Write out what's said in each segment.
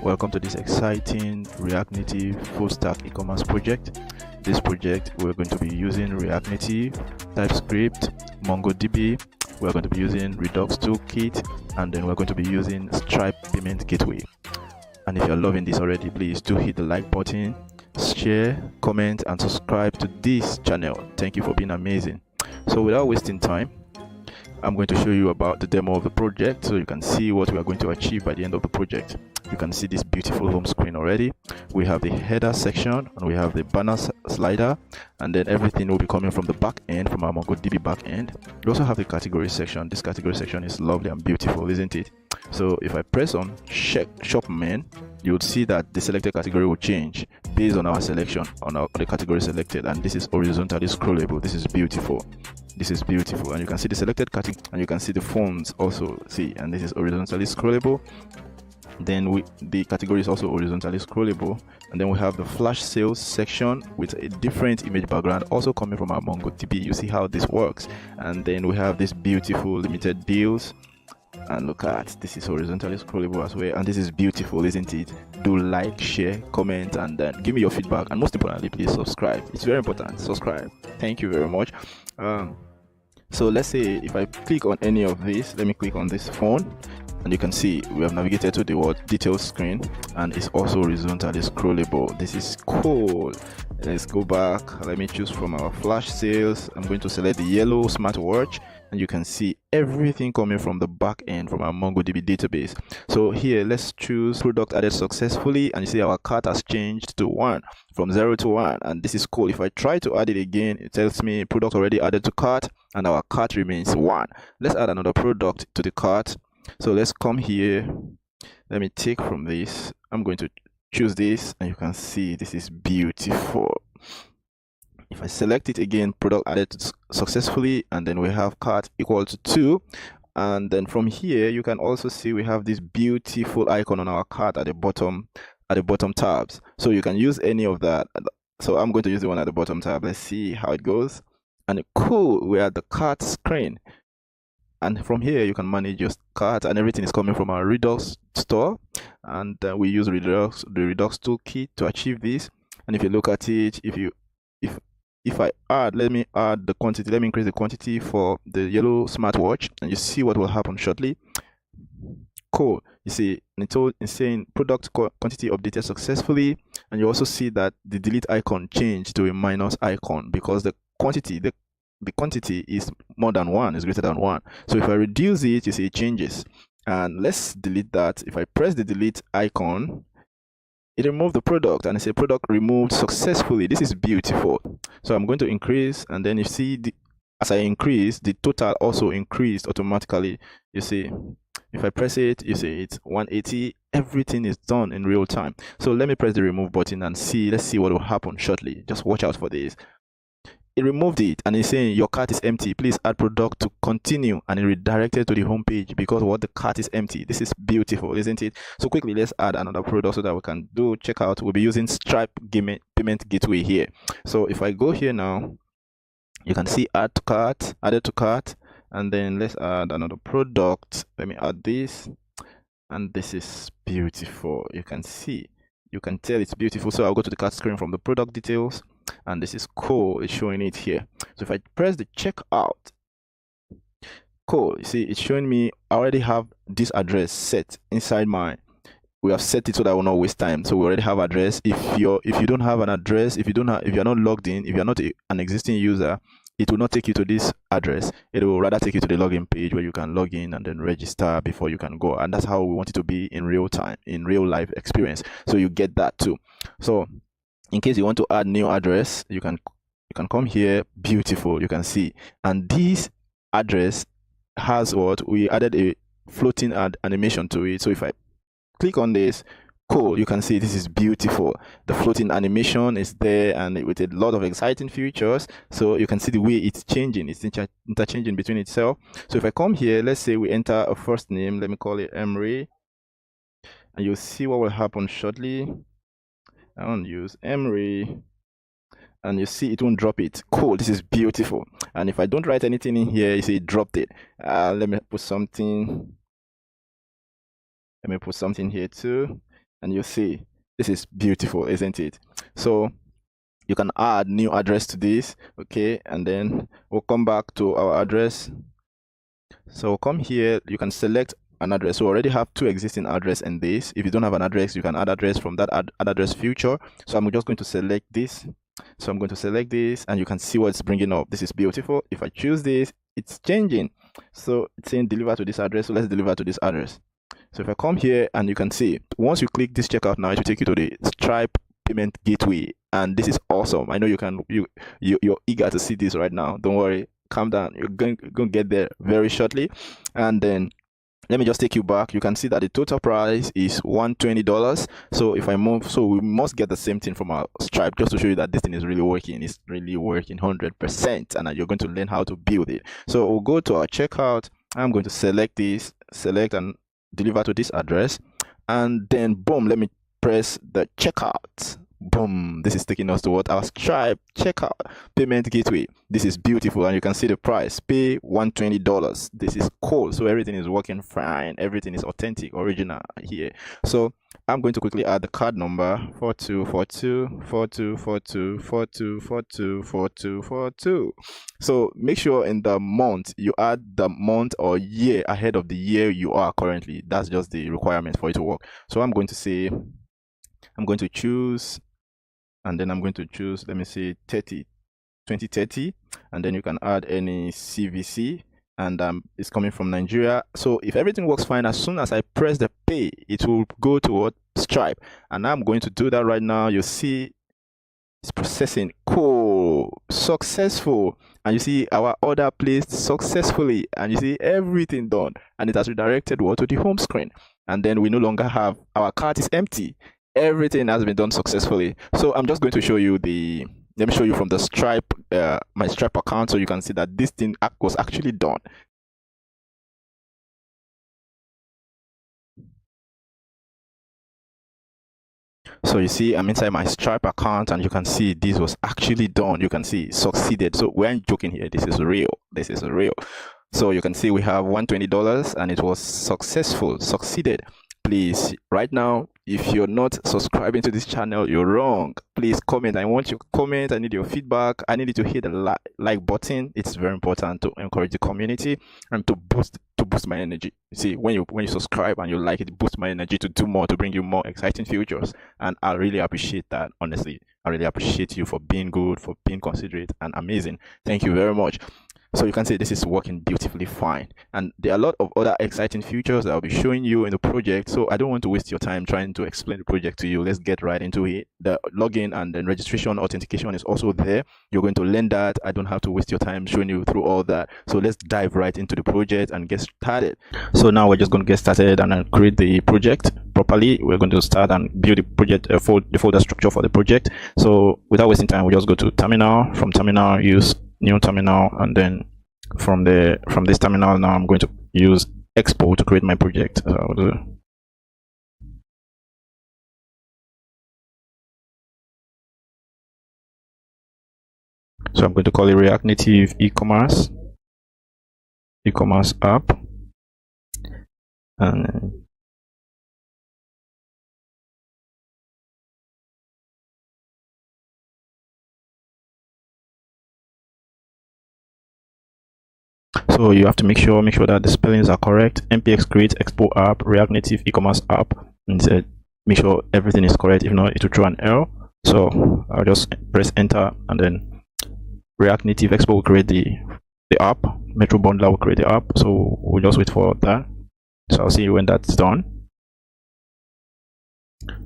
Welcome to this exciting React Native full stack e-commerce project. This project we're going to be using React Native, TypeScript, MongoDB, we're going to be using Redux Toolkit, and then we're going to be using Stripe Payment Gateway. And if you're loving this already, please do hit the like button, share, comment, and subscribe to this channel. Thank you for being amazing. So without wasting time, I'm going to show you about the demo of the project so you can see what we are going to achieve by the end of the project. You can see this beautiful home screen already. We have the header section and we have the banner slider, and then everything will be coming from the back end, from our MongoDB back end. We also have the category section. This category section is lovely and beautiful, isn't it? So if I press on shop MERN, you would see that the selected category will change based on our selection, on the category selected, and this is horizontally scrollable. This is beautiful. This is beautiful, and you can see the selected category, and you can see the fonts also, see, and this is horizontally scrollable. Then the category is also horizontally scrollable, and then we have the flash sales section with a different image background also coming from our MongoDB. You see how this works. And then we have this beautiful limited deals, and look at this, is horizontally scrollable as well, and this is beautiful, isn't it? Do like, share, comment, and then give me your feedback, and most importantly, please subscribe. It's very important. Subscribe. Thank you very much. So let's say if I click on any of this, let me click on this phone, and you can see we have navigated to the details screen, and it's also horizontally scrollable. This is cool. Let's go back. Let me choose from our flash sales. I'm going to select the yellow smartwatch, and you can see everything coming from the back end from our MongoDB database. So here, let's choose product added successfully, and you see our cart has changed to 1, from 0 to 1, and this is cool. If I try to add it again, it tells me product already added to cart, and our cart remains 1. Let's add another product to the cart. So let's come here. Let me take from this. I'm going to choose this, and you can see this is beautiful. If I select it again, product added successfully, and then we have cart equal to 2. And then from here, you can also see we have this beautiful icon on our cart at the bottom tabs. So you can use any of that. So I'm going to use the one at the bottom tab. Let's see how it goes. And cool, we're at the cart screen. And from here, you can manage your cart, and everything is coming from our Redux store. And we use the Redux Toolkit to achieve this. And if you look at it, if I add, let me add the quantity, let me increase the quantity for the yellow smartwatch, and you see what will happen shortly. Cool. You see, it's saying product quantity updated successfully, and you also see that the delete icon changed to a minus icon because the quantity is more than 1, is greater than 1. So if I reduce it, you see it changes. And let's delete that. If I press the delete icon, it removed the product, and it's a product removed successfully. This is beautiful. So I'm going to increase, and then you see as I increase, the total also increased automatically. You see, if I press it, you see it's 180. Everything is done in real time. So let me press the remove button and see. Let's see what will happen shortly. Just watch out for this. It removed it, and it's saying your cart is empty. Please add product to continue, and it redirected to the home page because the cart is empty. This is beautiful, isn't it? So quickly, let's add another product so that we can do checkout. We'll be using Stripe Payment Gateway here. So if I go here now, you can see added to cart, and then let's add another product. Let me add this, and this is beautiful. You can tell it's beautiful. So I'll go to the cart screen from the product details, and this is cool. It's showing it here. So if I press the checkout, cool, you see it's showing me I already have this address set inside we have set it so that I will not waste time. So we already have address. If you don't have an address, if you're not logged in, if you're not an existing user, it will not take you to this address. It will rather take you to the login page where you can log in and then register before you can go. And that's how we want it to be in real time, in real life experience. So you get that too. So in case you want to add new address, you can come here. Beautiful, you can see. And this address has we added a floating animation to it. So if I click on this, cool, you can see this is beautiful. The floating animation is there, and with a lot of exciting features. So you can see the way it's changing. It's interchanging between itself. So if I come here, let's say we enter a first name. Let me call it Emery, and you'll see what will happen shortly. I want to use Emery, and you see it won't drop it. Cool, this is beautiful. And if I don't write anything in here, you see it dropped it. Let me put something here too. and you see this is beautiful, isn't it? So you can add new address to this, okay, and then we'll come back to our address. So come here, you can select an address. So we already have two existing address in this. If you don't have an address, you can add address from that add address feature. So I'm just going to select this. So I'm going to select this, and you can see what it's bringing up. This is beautiful. If I choose this, it's changing. So it's saying deliver to this address. So let's deliver to this address. So if I come here, and you can see, once you click this checkout now, it will take you to the Stripe payment gateway, and this is awesome. I know you're eager to see this right now. Don't worry, calm down. You're going to get there very shortly. And then let me just take you back. You can see that the total price is $120. So if I move, so we must get the same thing from our Stripe, just to show you that this thing is really working. It's really working 100%, and you're going to learn how to build it. So we'll go to our checkout. I'm going to select this, select and deliver to this address, and then boom, let me press the checkout. Boom, this is taking us to what our Stripe checkout payment gateway. This is beautiful, and you can see the price, pay $120. This is cool. So everything is working fine, everything is authentic, original here. So I'm going to quickly add the card number 4242424242424242. So make sure in the month you add the month or year ahead of the year you are currently. That's just the requirement for it to work. So I'm going to say, I'm going to choose, and then I'm going to choose, let me say 2030, and then you can add any CVC, and it's coming from Nigeria. So if everything works fine, as soon as I press the pay, it will go to what? Stripe. And I'm going to do that right now. You see it's processing. Cool, successful. And you see our order placed successfully, and you see everything done, and it has redirected what to the home screen. And then we no longer have, our cart is empty. Everything has been done successfully. So I'm just going to show you the, let me show you from the Stripe, my Stripe account, so you can see that this thing was actually done. So you see, I'm inside my Stripe account, and you can see this was actually done. You can see succeeded. So we aren't joking here. This is real. This is real. So you can see we have $120, and it was successful, succeeded. Please, right now, if you're not subscribing to this channel, you're wrong. Please comment. I want your comment. I need your feedback. I need you to hit the like button. It's very important to encourage the community and to boost my energy. See, when you subscribe and you like it, boosts my energy to do more, to bring you more exciting features. And I really appreciate that. Honestly, I really appreciate you for being good, for being considerate and amazing. Thank you very much. So you can see this is working beautifully fine, and there are a lot of other exciting features that I'll be showing you in the project. So I don't want to waste your time trying to explain the project to you. Let's get right into it. The login and then registration authentication is also there. You're going to learn that. I don't have to waste your time showing you through all that. So let's dive right into the project and get started. So now we're just going to get started and create the project properly. We're going to start and build the project, the folder structure for the project. So without wasting time, we just go to terminal. From terminal, use new terminal, and then from this terminal now I'm going to use Expo to create my project. So I'm going to call it React Native E-Commerce App, and so you have to make sure that the spellings are correct. npx create Expo app, React Native E-Commerce app, and make sure everything is correct. If not, it will throw an error. So I'll just press enter, and then React Native Expo will create the app. Metro Bundler will create the app. So we'll just wait for that. So I'll see you when that's done.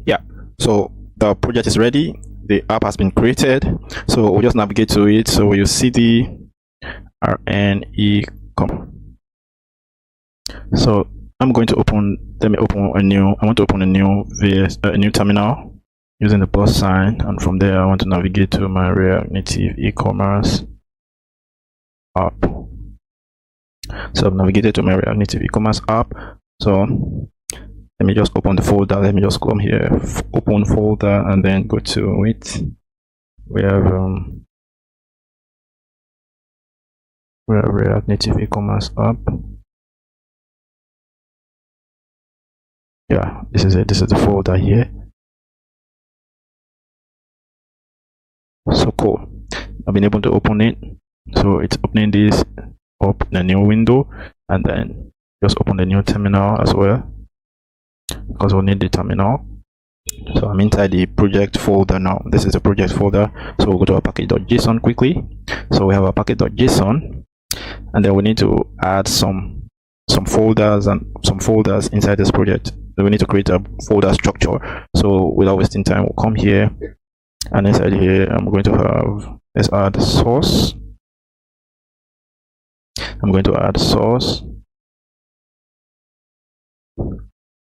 Yeah, so the project is ready. The app has been created. So we'll just navigate to it. So you see the RNE.com. So I'm going to let me open a new, I want to open a new terminal using the plus sign, and from there I want to navigate to my React Native E-Commerce app. So I've navigated to my React Native E-Commerce app. So let me just open the folder. Let me just come here, open folder, and then go to it. We have React Native E-Commerce app. Yeah, this is it. This is the folder here. So cool. I've been able to open it. So it's opening this up in a new window, and then just open the new terminal as well, because we'll need the terminal. So I'm inside the project folder now. This is the project folder. So we'll go to our package.json quickly. So we have our package.json, and then we need to add some folders and some folders inside this project. So we need to create a folder structure. So without wasting time, we'll come here, and inside here I'm going to have, let's add source. I'm going to add source.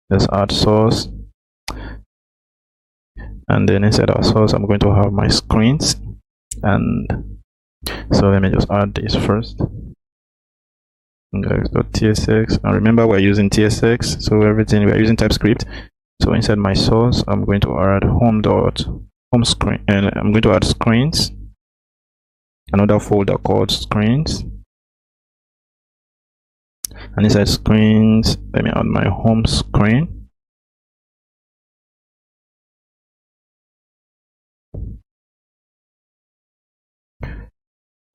Let's add source, and then inside our source I'm going to have my screens. And so let me just add this first. .tsx, and remember we're using tsx, so everything we're using TypeScript. So inside my source I'm going to add home screen, and I'm going to add screens, another folder called screens, and inside screens let me add my home screen.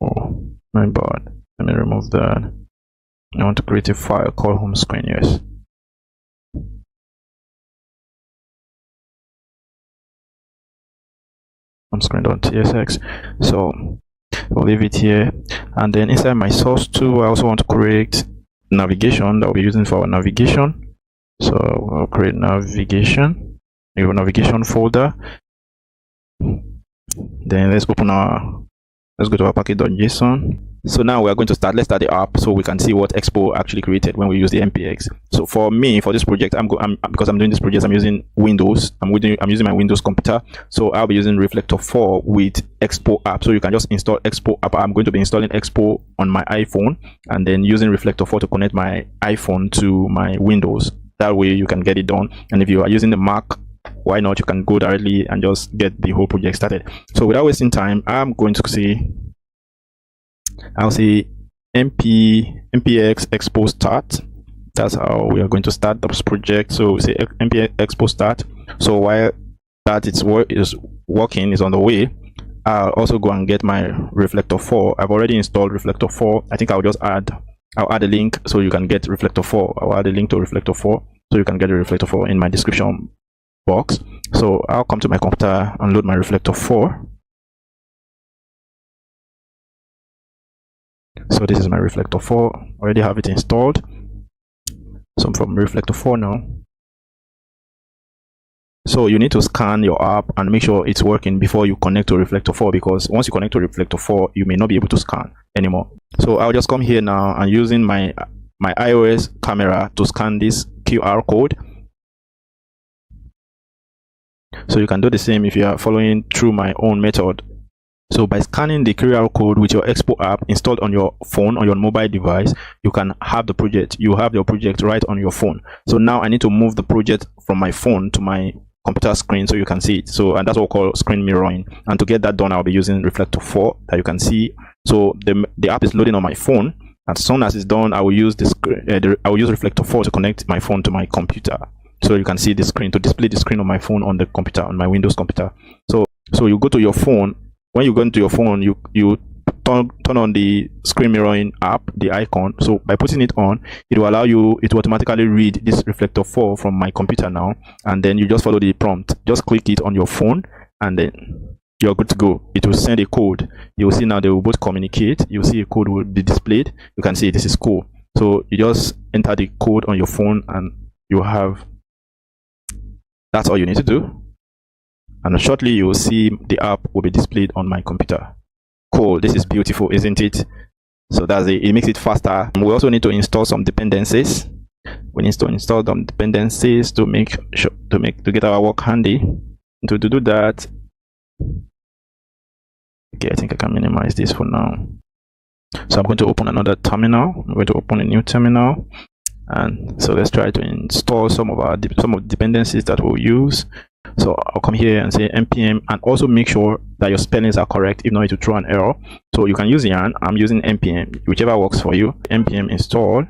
Oh my bad, let me remove that. I want to create a file called home screen. Yes, home screen.tsx. So we'll leave it here, and then inside my source too I also want to create navigation that we'll be using for our navigation. So I'll create navigation, a navigation folder. Then let's go to our package.json. So now we are going to start. Let's start the app so we can see what Expo actually created when we use the npx. So for me, for this project, because I'm doing this project, I'm using Windows. I'm using my Windows computer. So I'll be using Reflector 4 with Expo app. So you can just install Expo app. I'm going to be installing Expo on my iPhone, and then using Reflector 4 to connect my iPhone to my Windows. That way you can get it done. And if you are using the Mac, why not? You can go directly and just get the whole project started. So without wasting time, I'm going to see, I'll say npx expo start. That's how we are going to start this project. So we say npx expo start. So while that is working, is on the way, I'll also go and get my Reflector 4. I've already installed Reflector 4. I think I'll add a link so you can get Reflector 4. I'll add a link to Reflector 4 so you can get the Reflector 4 in my description box. So I'll come to my computer and load my Reflector 4. So this is my Reflector 4. Already have it installed. So I'm from Reflector 4 now. So you need to scan your app and make sure it's working before you connect to Reflector 4, because once you connect to Reflector 4, you may not be able to scan anymore. So I'll just come here now and using my iOS camera to scan this QR code. So you can do the same if you are following through my own method. So by scanning the QR code with your Expo app installed on your phone, on your mobile device, you can have the project. You have your project right on your phone. So now I need to move the project from my phone to my computer screen so you can see it. So, and that's what we call screen mirroring. And to get that done, I'll be using Reflector 4 that you can see. So the app is loading on my phone. As soon as it's done, I will use I will use Reflector 4 to connect my phone to my computer. So you can see the screen, to display the screen on my phone on the computer, on my Windows computer. So you go to your phone. When you go into your phone, you turn on the screen mirroring app, the icon. So by putting it on, it will allow you, it will automatically read this Reflector 4 from my computer now, and then you just follow the prompt. Just click it on your phone, and then you're good to go. It will send a code. You will see now they will both communicate. You will see a code will be displayed. You can see this is cool. So you just enter the code on your phone, and you have, that's all you need to do. And shortly you will see the app will be displayed on my computer. Cool, this is beautiful, isn't it? So that's it. It makes it faster. We also need to install some dependencies. We need to install some dependencies to make sure to get our work handy. To do that, okay, I think I can minimize this for now. So I'm going to open another terminal. I'm going to open a new terminal, and so let's try to install some of the dependencies that we'll use. So I'll come here and say npm, and also make sure that your spellings are correct. If not, it will throw an error. So you can use yarn. I'm using npm, whichever works for you. Npm install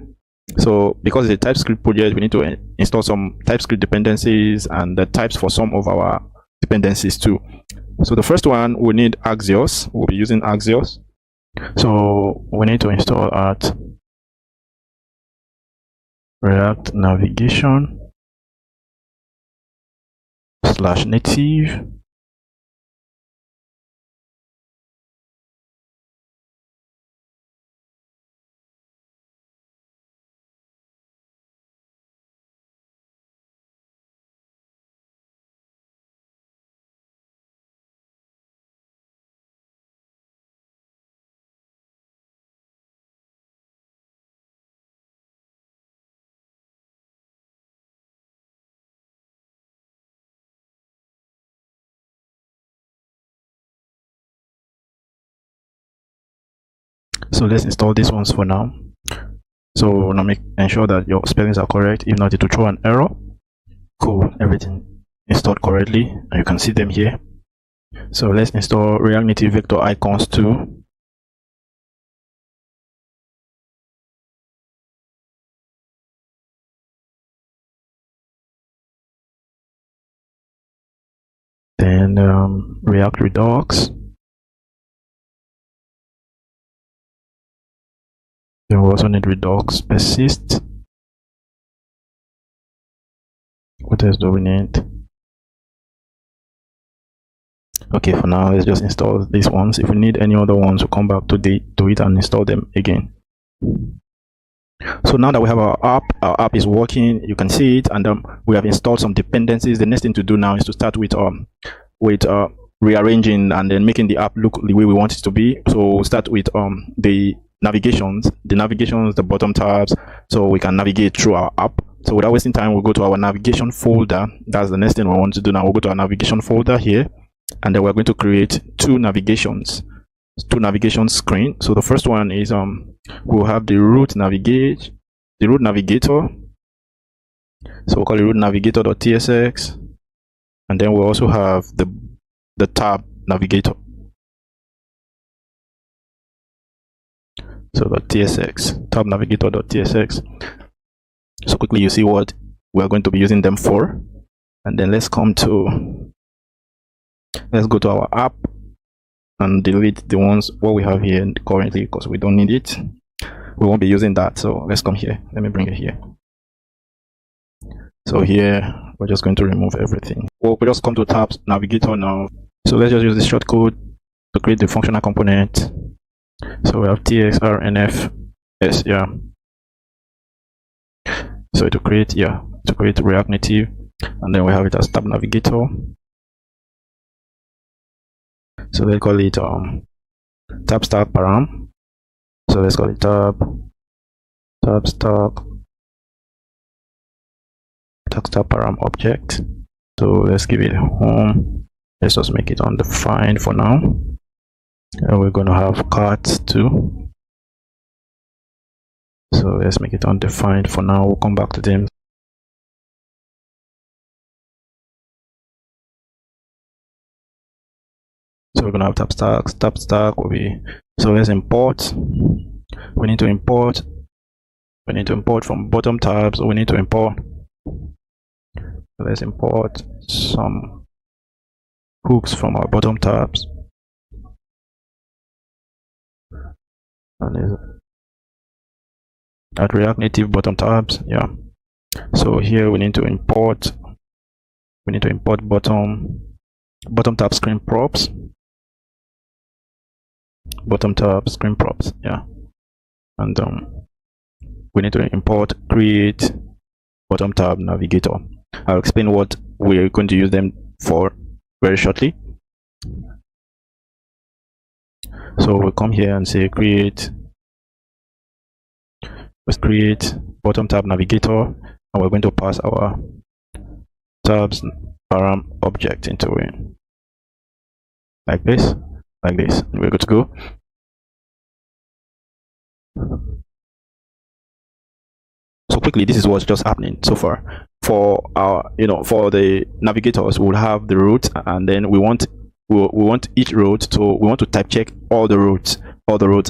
So because it's a TypeScript project, we need to install some TypeScript dependencies and the types for some of our dependencies too. So the first one, we need Axios. We'll be using Axios. So we need to install at React Navigation /native. So let's install these ones for now. So now ensure that your spellings are correct. If not, it will throw an error. Cool, everything installed correctly, and you can see them here. So let's install React Native Vector Icons too. Then React Redux. Then we also need Redux Persist. What else do we need? Okay, for now, let's just install these ones. If we need any other ones, we'll come back to it and install them again. So now that we have our app is working, you can see it, and we have installed some dependencies. The next thing to do now is to start with rearranging and then making the app look the way we want it to be. So we'll start with the navigations, the bottom tabs, so we can navigate through our app. So without wasting time, we'll go to our navigation folder. That's the next thing we want to do now. We'll go to our navigation folder here, and then we're going to create two navigation screen. So the first one is we'll have the root navigator. So we'll call it root navigator.tsx, and then we'll also have the tab navigator. So .tsx, tab navigator.tsx. So quickly you see what we're going to be using them for, and then let's go to our app and delete the ones what we have here currently, because we don't need it. We won't be using that. So let's come here. Let me bring it here. So here we're just going to remove everything. We'll just come to tabs navigator now. So let's just use this shortcode to create the functional component. So we have txrnfs, yeah. So to create React Native, and then we have it as tab navigator. So let's call it tab stack param. So let's call it tab stack param object. So let's give it home. Let's just make it undefined for now. And we're going to have cards too. So let's make it undefined for now. We'll come back to them. So we're going to have tab stack will be, so let's import. We need to import from bottom tabs. So we need to import, let's import some hooks from our bottom tabs. And at React Native bottom tabs, yeah. So here we need to import bottom tab screen props, yeah. And we need to import create bottom tab navigator. I'll explain what we're going to use them for very shortly. So we'll come here and say let's create bottom tab navigator, and we're going to pass our tabs param object into it like this, and we're good to go. So quickly, this is what's just happening so far. For our, for the navigators, we'll have the root, and then we want we want each route to, we want to type check all the routes.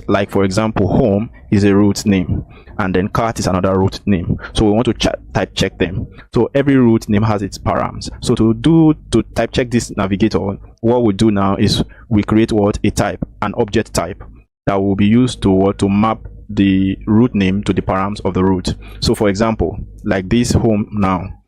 Like for example, home is a route name, and then cart is another route name. So we want to type check them. So every route name has its params. So to type check this navigator, what we do now is we create a type, an object type that will be used to map the route name to the params of the route. So for example, like this home now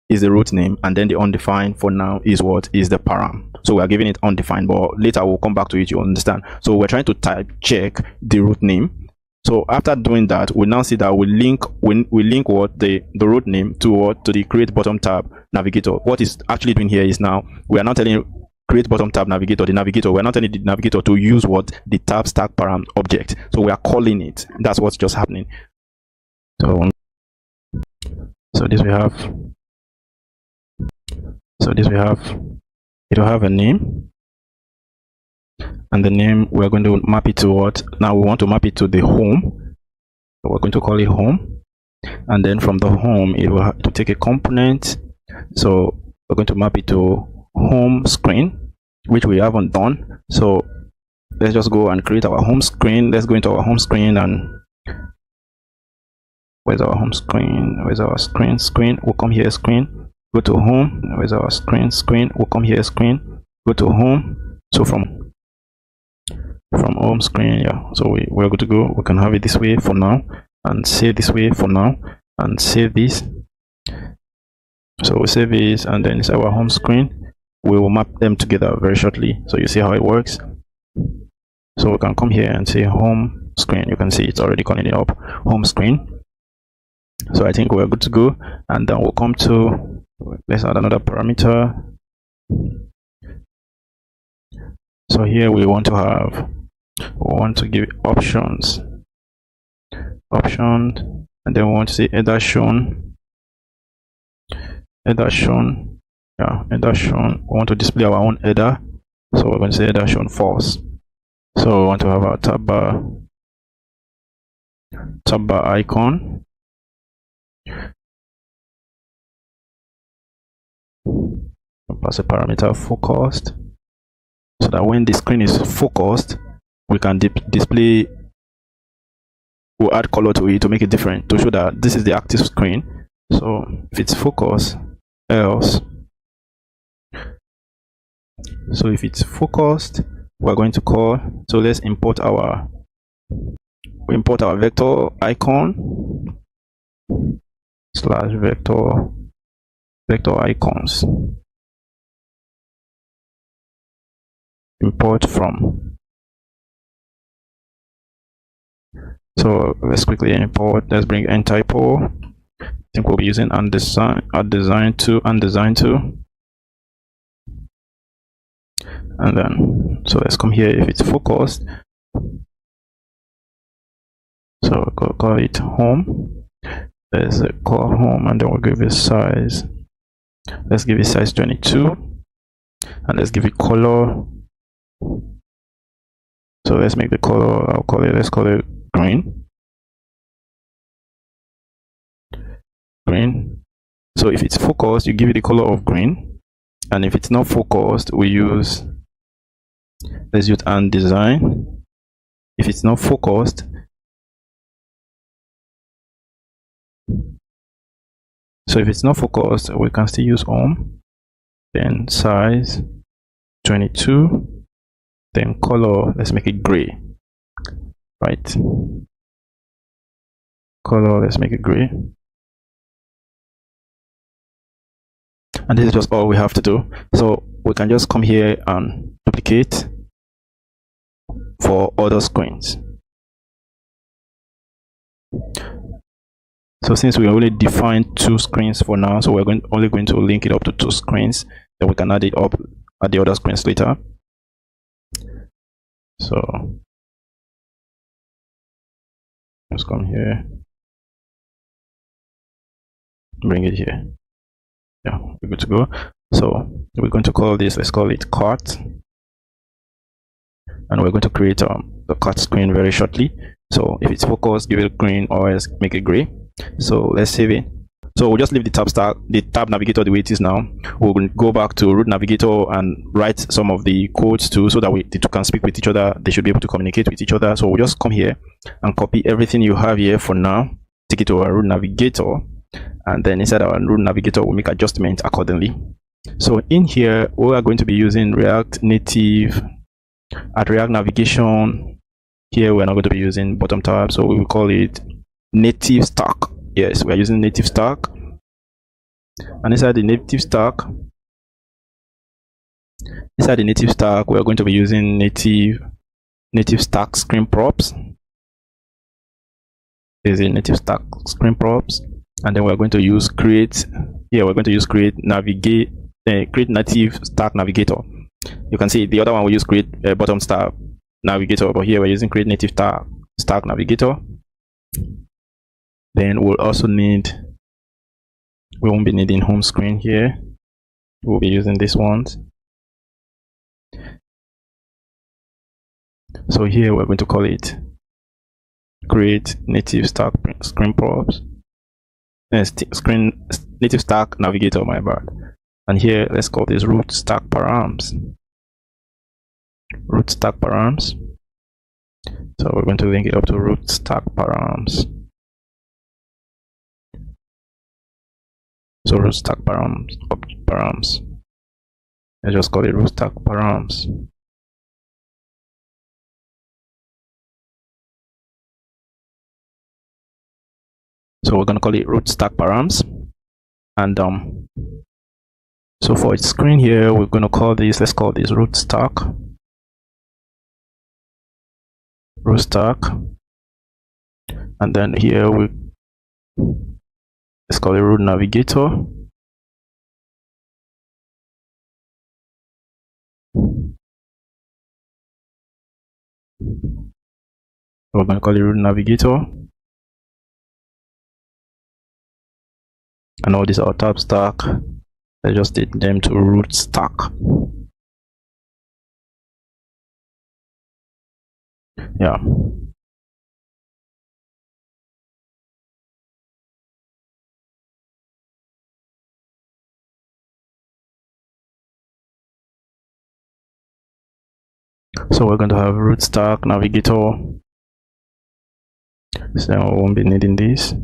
is the route name, and then the undefined for now is the param. So we are giving it undefined, but later we'll come back to it, you understand. So we're trying to type check the route name. So after doing that, we now see that we link the route name to the create bottom tab navigator. What is actually doing here is now we are not telling create bottom tab navigator, we're not telling the navigator to use the tab stack param object. So we are calling it. That's what's just happening. So this we have. It will have a name, and the name we're going to map it to what? Now we want to map it to the home, so we're going to call it home, and then from the home it will have to take a component. So we're going to map it to home screen, which we haven't done. So let's just go and create our home screen. Let's go into our home screen, and where's our home screen? Where's our screen? We'll come here, screen. Go to home. Where's our screen? We'll come here, screen. Go to home. So from home screen, yeah. So we're good to go. We can have it this way for now, and save this way for now, and save this. So we save this, and then it's our home screen. We will map them together very shortly, so you see how it works. So we can come here and say home screen. You can see it's already calling it up, home screen. So I think we're good to go, and then we'll come to, let's add another parameter. So here we want to give options, and then we want to say header shown. Yeah, header shown. We want to display our own header, so we're going to say header shown false. So we want to have our tab bar icon. Pass a parameter focused, so that when the screen is focused, we can display. We'll add color to it to make it different, to show that this is the active screen. So if it's focused, else. So if it's focused, we're going to call. So let's import our vector icon slash vector icons. Import from. So let's quickly import. Let's bring ntypo. I think we'll be using undesign to, and then so let's come here. If it's focused, so we'll call it home. Let's call home, and then we'll give it size. Let's give it size 22, and let's give it color. So let's make the color, let's call it green. So if it's focused, you give it the color of green, and if it's not focused, let's use undesign. If it's not focused, we can still use home, then size 22, then color, let's make it gray, right? Color, let's make it gray. And this is just all we have to do. So we can just come here and duplicate for other screens. So since we already defined 2 screens for now, so we're only going to link it up to 2 screens, then we can add it up at the other screens later. So let's come here, bring it here. Yeah, we're good to go. So we're going to call this, let's call it cart, and we're going to create the cart screen very shortly. So if it's focused, give it green, or else make it gray. So let's save it. So we'll just leave the tab navigator the way it is now. We'll go back to root navigator and write some of the codes too, so that the two can speak with each other. They should be able to communicate with each other. So we'll just come here and copy everything you have here for now, take it to our root navigator, and then inside our root navigator we'll make adjustments accordingly. So in here we are going to be using React Native. At React navigation here we're not going to be using bottom tab, so we will call it native stack. Yes, we are using native stack, and inside the native stack we are going to be using native stack screen props. There's a native stack screen props, and then we're going to use create native stack navigator. You can see the other one we use create bottom stack navigator, but here we're using create native stack navigator. Then we'll also we won't be needing home screen here. We'll be using these ones. So here we're going to call it create native stack screen props. Native stack navigator, my bad. And here let's call this root stack params. Root stack params. So we're going to link it up to root stack params. So root stack params. I just call it root stack params. So we're going to call it root stack params, and so for its screen here we're going to call this, let's call this root stack, and then here let's call it root navigator. We're going to call it root navigator. And all these are tab stack. I just did them to root stack. Yeah. So we're going to have root stack navigator. So we won't be needing this.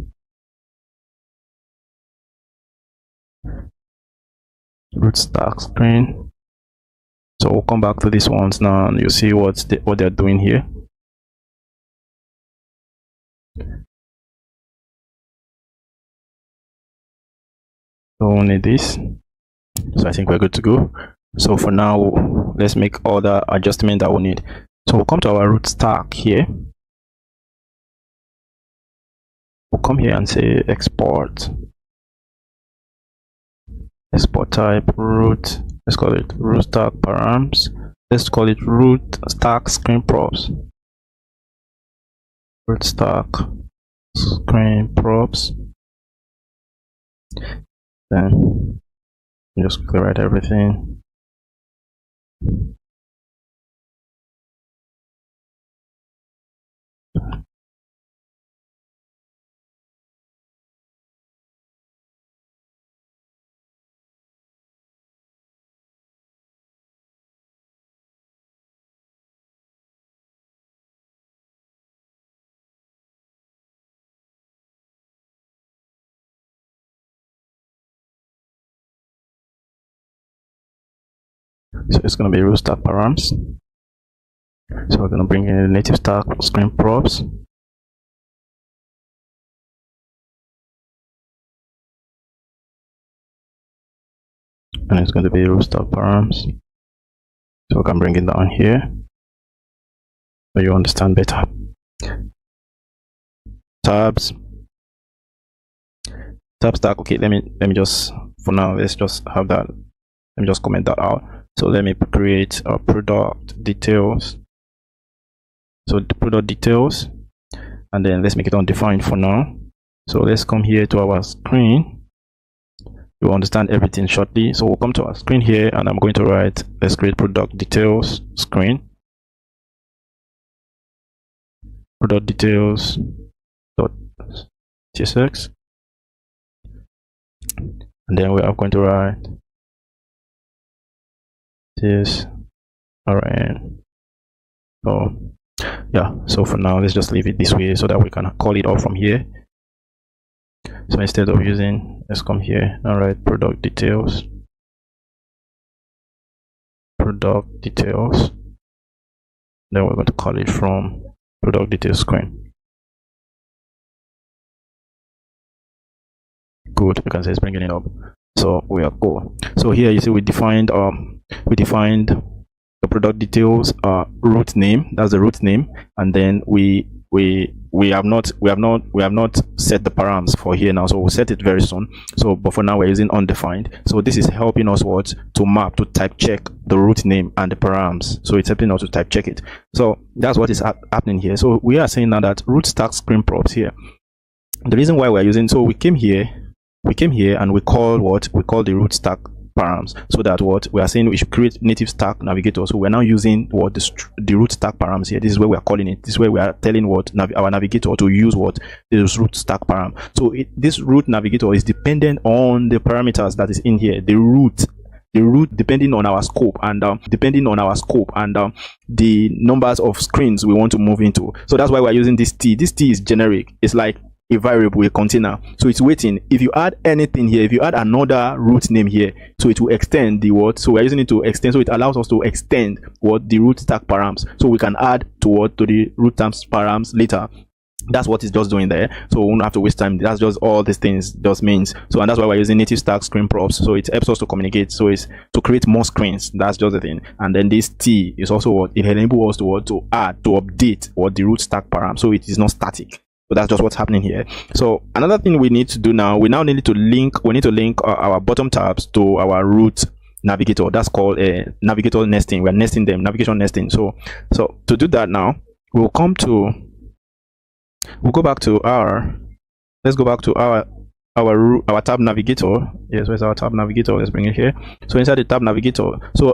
Root stack screen. So we'll come back to these ones now, and you'll see what they're doing here. So we'll need this. So I think we're good to go. So for now, let's make all the adjustment that we need. So we'll come to our root stack here. We'll come here and say export type root. Let's call it root stack params. Let's call it root stack screen props. Root stack screen props. Then just quickly write everything. So it's going to be root stack params. So we're going to bring in the native stack screen props. And it's going to be root stack params. So we can bring it down here so you understand better. Tab stack. Okay, let me just, for now, let's just have that. Let me just comment that out. So let me create a product details. So the product details, and then let's make it undefined for now. So let's come here to our screen. You'll understand everything shortly. So we'll come to our screen here, and I'm going to write, let's create product details screen. Product details dot tsx. and then we are going to write this RN. So yeah, so for now let's just leave it this way so that we can call it off from here. So instead of using, let's come here and write product details, then we're going to call it from product details screen. Good, you can see it's bringing it up. So we are cool. So here you see we defined the product details root name, that's the root name, and then we have not set the params for here now, so we'll set it very soon. So but for now we're using undefined. So this is helping us to map, to type check the root name and the params. So it's helping us to type check it. So that's what is happening here. So we are saying now that root stack screen props here, the reason why we're using, so we came here and we call the root stack params, so that we are saying we should create native stack navigator. So we're now using the root stack params here. This is where we are calling it. This is where we are telling our navigator to use this root stack param. So this root navigator is dependent on the parameters that is in here. The root depending on our scope and the numbers of screens we want to move into. So that's why we're using this T. This T is generic. It's like a variable, a container, so it's waiting. If you add anything here, if you add another root name here, so it will extend the so we're using it to extend, so it allows us to extend the root stack params, so we can add to the root stack params later. That's what it's just doing there, so we won't have to waste time. That's just all these things just means. So, and that's why we're using native stack screen props, so it helps us to communicate, so it's to create more screens. That's just the thing. And then this T is also it enables us to add, to update the root stack param, so it is not static. So that's just what's happening here. So another thing we need to do now, we need to link our bottom tabs to our root navigator. That's called a navigator nesting. We're nesting them, navigation nesting. So to do that now, we'll go back to our tab navigator. Yes, where's our tab navigator? Let's bring it here. So inside the tab navigator, so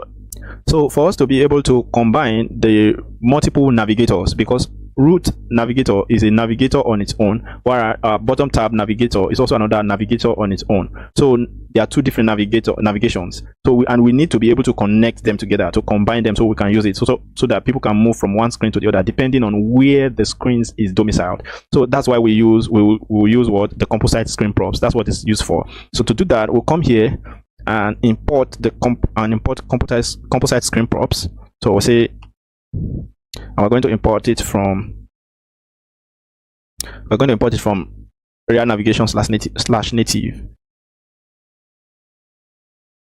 for us to be able to combine the multiple navigators, because root navigator is a navigator on its own, while our bottom tab navigator is also another navigator on its own. So there are two different navigations. So we need to be able to connect them together, to combine them, so we can use it, so that people can move from one screen to the other depending on where the screens is domiciled. So that's why we'll use the composite screen props. That's what it's used for. So to do that, we'll come here and import composite screen props. So we'll say, and we're going to import it from React Navigation /native.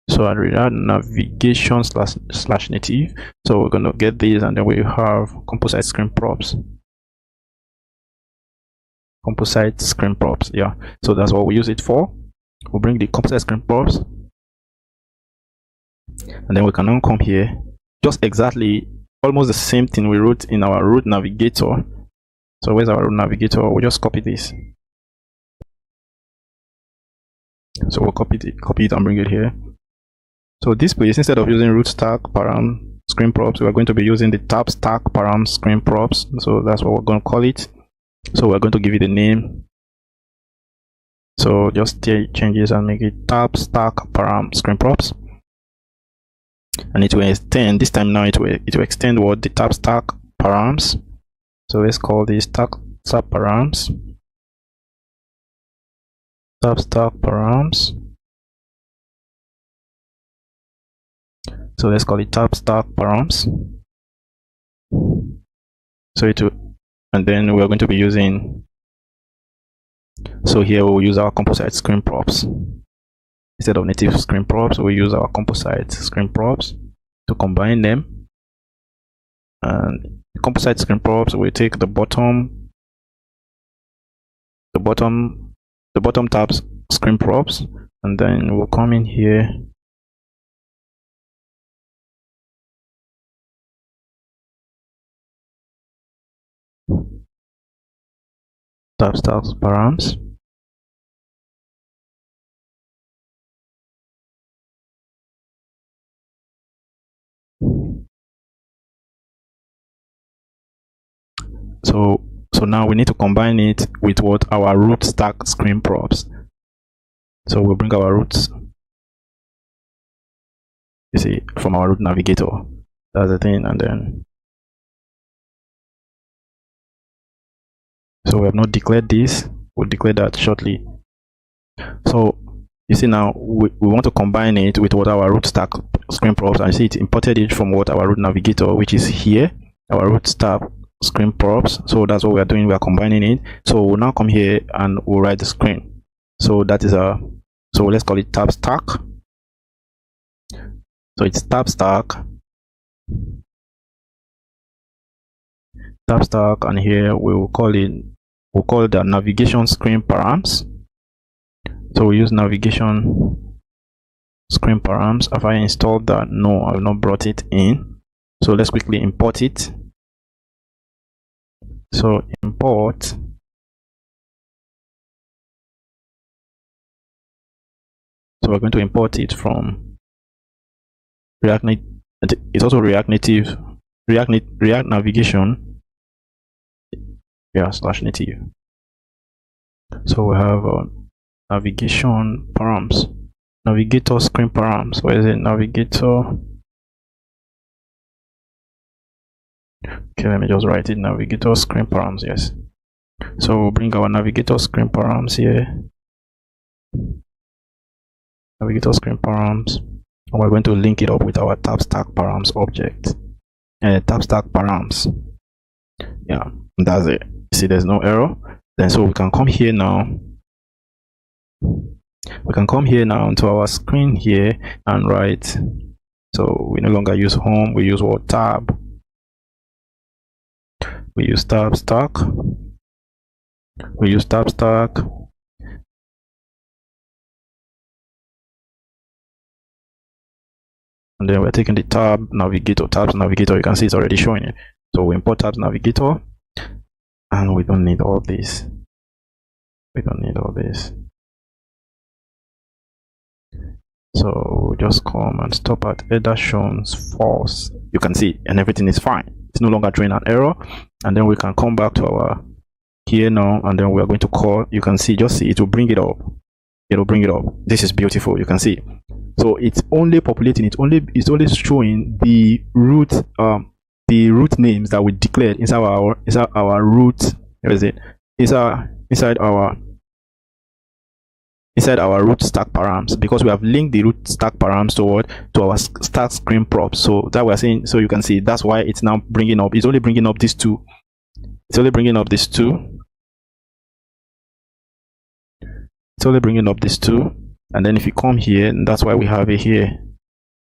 So at React Navigation /native, so we're going to get these, and then we have composite screen props. Yeah, so that's what we use it for. We'll bring the composite screen props, and then we can now come here, just exactly almost the same thing we wrote in our root navigator. So where's our root navigator? We'll just copy this. So we'll copy it and bring it here. So this place, instead of using root stack param screen props, we are going to be using the tab stack param screen props. So that's what we're going to call it. So we're going to give it a name. So just change this and make it tab stack param screen props. And it will extend, this time now it will extend the tab stack params. So let's call this tab params. Tab stack params. So let's call it tab stack params. So and then we're going to be using, so here we'll use our composite screen props. Instead of native screen props, we use our composite screen props to combine them. And the composite screen props, we take the bottom tabs screen props, and then we'll come in here. Tab stacks params. So now we need to combine it with our root stack screen props. So we'll bring our routes, you see, from our route navigator. That's the thing. And then, so we have not declared this. We'll declare that shortly. So you see now we want to combine it with what our route stack screen props, and you see it imported it from what our route navigator, which is here, our route stack screen props. So that's what we are doing. We are combining it. So we'll now come here and we'll write the screen. So that is a, so let's call it tab stack. So it's tab stack, and here we will call it, we'll call the navigation screen params. So we use navigation screen params. Have I installed that? No, I have not brought it in. So let's quickly import it. So import, so we're going to import it from React Native. It's also React Native, React Navigation, yeah, /native. So we have navigation params, navigator screen params. Where is it? Navigator. Okay, let me just write it. Navigator screen params. Yes. So we'll bring our navigator screen params here. Navigator screen params, and we're going to link it up with our tab stack params object. Tab stack params. Yeah, that's it. See, there's no error. Then so we can come here now. We can come here now into our screen here and write. So we no longer use home. We use what? Tab. We use tab stack. We use tab stack. And then we're taking the tab navigator, tabs navigator. You can see it's already showing it. So we import tabs navigator, and we don't need all this. We don't need all this. So we'll just come and stop at header shows false. You can see, and everything is fine. It's no longer throwing an error. And then we can come back to our here now, and then we are going to call. You can see, just see, it will bring it up. It will bring it up. This is beautiful. You can see. So it's only populating. It's only showing the root names that we declared inside our root. Where is it? Inside our root stack params, because we have linked the root stack params to our stack screen props. So that we're saying, so you can see that's why it's now bringing up. It's only bringing up these two. It's only bringing up these two. It's only bringing up these two. And then if you come here, that's why we have it here.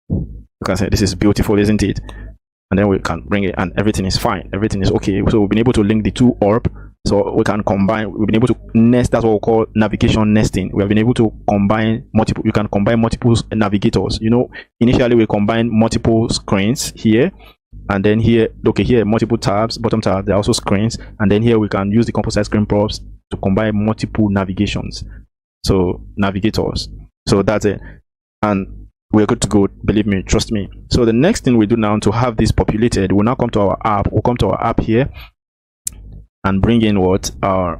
You can say this is beautiful, isn't it? And then we can bring it, and everything is fine. Everything is okay. So we've been able to link the two up. So we can combine. We've been able to nest. That's what we call navigation nesting. We have been able to combine multiple. You can combine multiple navigators. You know, initially we combine multiple screens here, and then here, okay, here multiple tabs, bottom tab. There are also screens, and then here we can use the composite screen props to combine multiple navigations. So navigators. So that's it, and we're good to go. Believe me, trust me. So the next thing we do now to have this populated, we'll now come to our app. We'll come to our app here and bring in what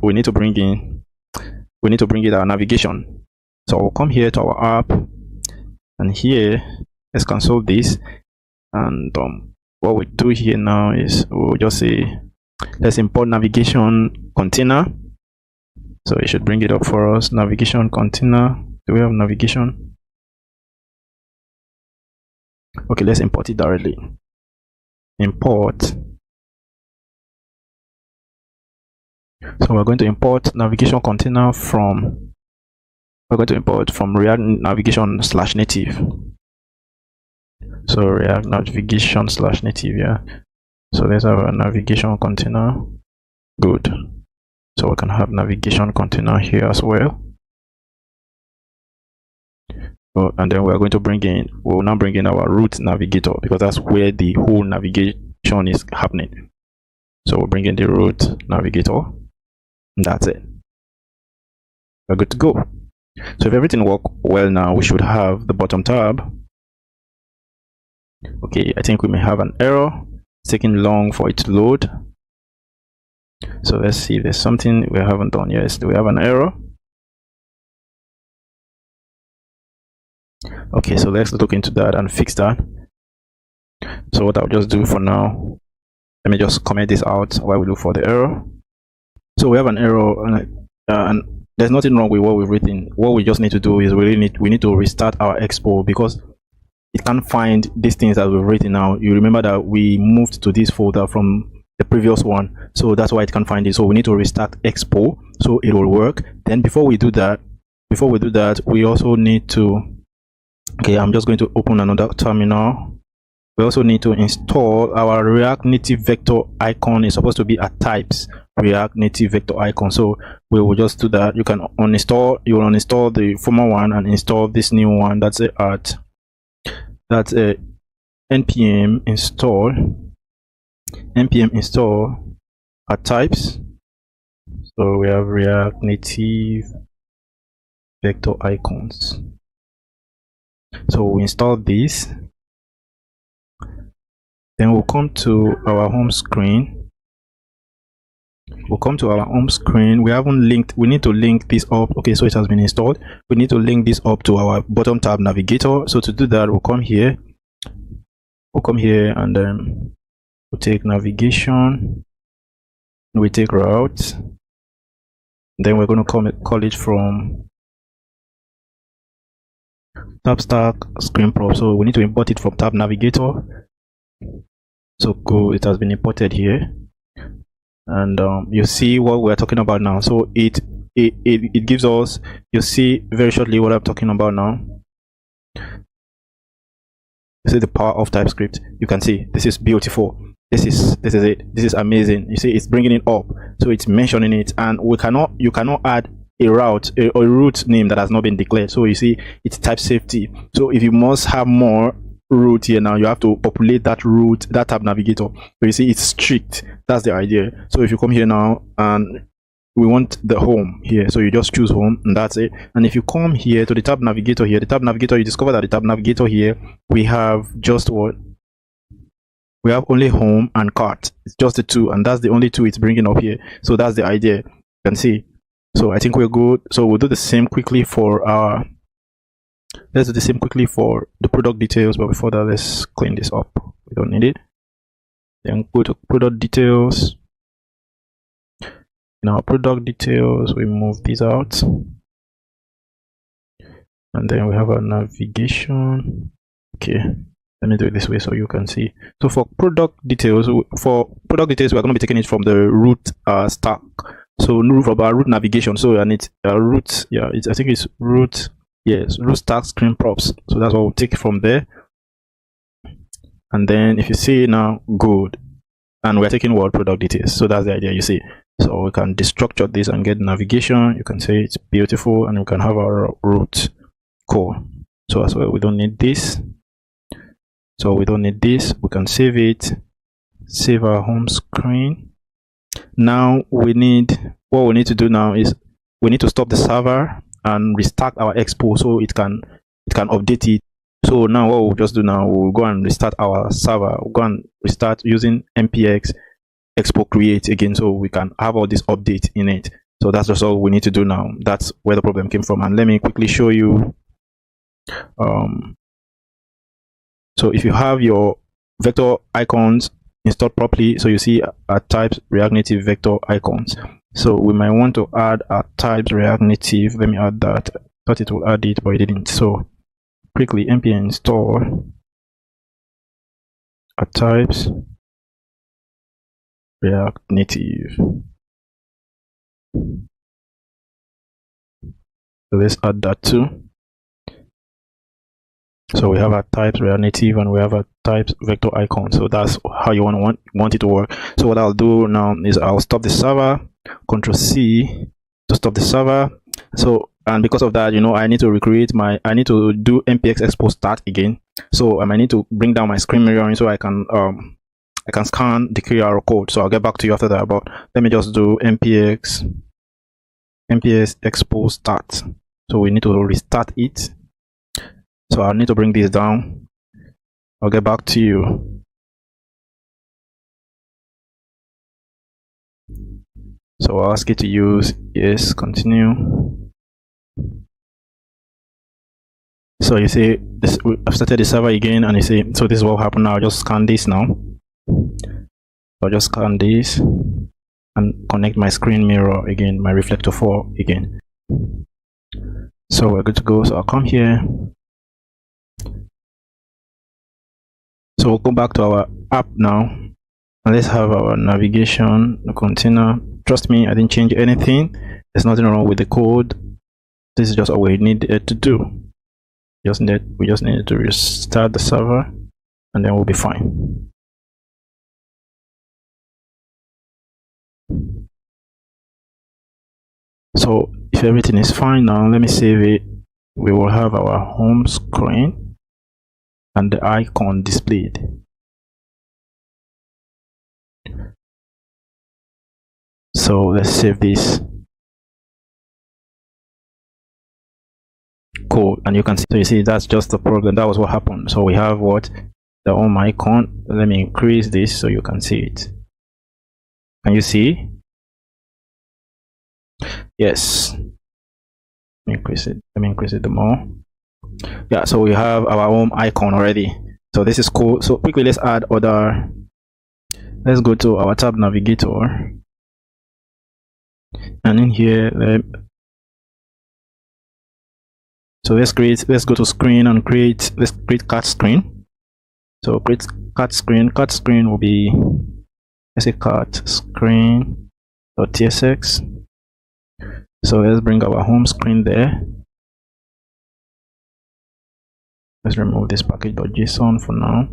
we need to bring in. We need to bring in our navigation. So we'll come here to our app, and here let's console this. And what we do here now is we'll just say let's import navigation container. So it should bring it up for us. Navigation container. Do we have navigation? Okay, let's import it directly. Import. So we're going to import navigation container from. We're going to import from React Navigation /native. So React Navigation /native, yeah. So let's have a navigation container. Good. So we can have navigation container here as well. And then we're going to bring in, we'll now bring in our root navigator, because that's where the whole navigation is happening. So we'll bring in the root navigator, and that's it. We're good to go. So if everything works well now, we should have the bottom tab. Okay, I think we may have an error. It's taking long for it to load. So let's see if there's something we haven't done. Yes, do we have an error? Okay, so let's look into that and fix that. So what I'll just do for now, let me just comment this out while we look for the error. So we have an error, and there's nothing wrong with what we've written. What we just need to do is we need to restart our Expo, because it can't find these things that we've written now. You remember that we moved to this folder from the previous one, so that's why it can't find it. So we need to restart Expo so it will work. Then before we do that, we also need to, okay, I'm just going to open another terminal. We also need to install our React Native vector icon. Is supposed to be at types React Native vector icon. So we will just do that. You can uninstall, you will uninstall the former one and install this new one. That's a npm install at types. So we have React Native vector icons. So we install this. Then we'll come to our home screen. We haven't linked, we need to link this up. Okay, so it has been installed. We need to link this up to our bottom tab navigator. So to do that, we'll come here and then we'll take navigation, we take route, then we're going to call it from tab stack screen prop. So we need to import it from tab navigator. So cool, it has been imported here, and you see what we're talking about now. So it gives us, you see very shortly what I'm talking about now. You see the power of TypeScript. You can see this is beautiful. This is it. This is amazing. You see it's bringing it up, so it's mentioning it, and you cannot add a route or a route name that has not been declared. So you see it's type safety. So if you must have more route here now, you have to populate that route, that tab navigator. So you see it's strict. That's the idea. So if you come here now and we want the home here, so you just choose home and that's it. And if you come here to the tab navigator here, you discover that the tab navigator here, we have just what we have, only home and cart. It's just the two, and that's the only two it's bringing up here. So that's the idea. You can see. So I think we're good. So we'll do the same quickly for our, let's do the same quickly for the product details, but before that, let's clean this up. We don't need it. Then go to product details. In our product details, we move these out, and then we have our navigation. Okay, let me do it this way so you can see. So for product details, we're going to be taking it from the root stack. So from our root navigation. So and it's root, yeah, I think it's root. Yes, root stack screen props. So that's what we'll take from there. And then if you see now, good. And we're taking what product details. So that's the idea, you see. So we can destructure this and get navigation. You can say it's beautiful, and we can have our root core. So as well, we don't need this. So we don't need this. We can save it. Save our home screen. Now what we need to do now is we need to stop the server and restart our Expo so it can update it. So now what we'll just do now, we'll go and restart our server. We'll go and restart using npx expo create again, so we can have all this update in it. So that's just all we need to do now. That's where the problem came from. And let me quickly show you. So if you have your vector icons installed properly, so you see at types React Native vector icons. So we might want to add at types React Native. Let me add that. I thought it will add it, but it didn't. So quickly npm install at types React Native. So let's add that too. So we have our types React Native and we have our types vector icon. So that's how you want it to work. So what I'll do now is I'll stop the server, Control C to stop the server. So, and because of that, you know, I need to do npx expo start again. So I might need to bring down my screen mirroring so I can scan the QR code. So I'll get back to you after that, but let me just do npx expo start. So we need to restart it. So I'll need to bring this down. I'll get back to you. So I'll ask you to use yes, continue. So you see this, I've started the server again, and you see, so this is what will happen now. I'll just scan this now. I'll just scan this and connect my screen mirror again, my reflector 4 again. So we're good to go. So I'll come here. So we'll go back to our app now, and let's have our navigation, the container. Trust me, I didn't change anything. There's nothing wrong with the code. This is just what we needed to do. We just needed to restart the server, and then we'll be fine. So if everything is fine now, let me save it. We will have our home screen and the icon displayed. So let's save this. Cool. And you can see, so you see, that's just the problem. That was what happened. So we have what? The home icon. Let me increase this so you can see it. Can you see? Yes. Let me increase it. Let me increase it more. Yeah, so we have our home icon already. So this is cool. So quickly, let's add other. Let's go to our tab navigator. And in here, so let's go to screen and let's create cart screen. So create cart screen. Cart screen will be, let's say, cart screen.tsx. So let's bring our home screen there. Let's remove this package.json for now.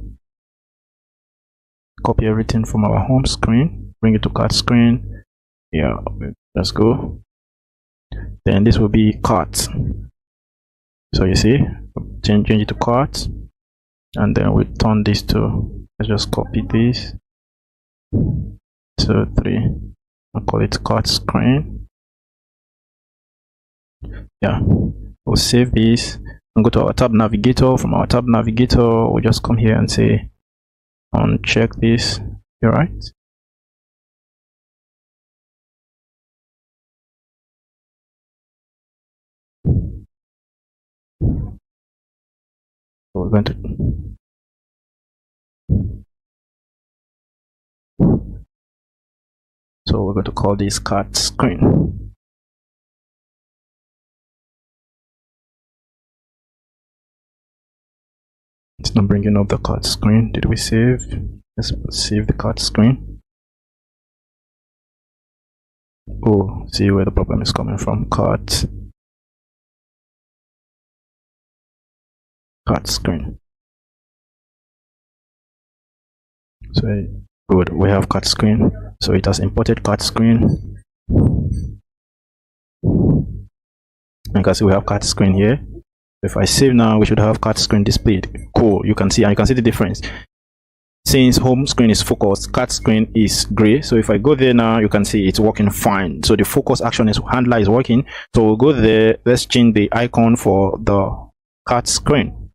Copy everything from our home screen, bring it to cart screen. Yeah, let's go. Then this will be cart. So you see, change it to cart, and then we turn this to, let's just copy this. 2, 3. I'll call it cart screen. Yeah, we'll save this and go to our tab navigator. From our tab navigator, we'll just come here and say, uncheck this. You're right. So we're going to call this cart screen. It's not bringing up the cart screen. Did we save? Let's save the cart screen. Oh, see where the problem is coming from. Cart screen. So good, we have cart screen. So it has imported cart screen. You can see we have cart screen here. If I save now, we should have cart screen displayed. Cool, you can see, and you can see the difference. Since home screen is focused, cart screen is gray. So if I go there now, you can see it's working fine. So the focus action handler is working. So we'll go there. Let's change the icon for the cart screen.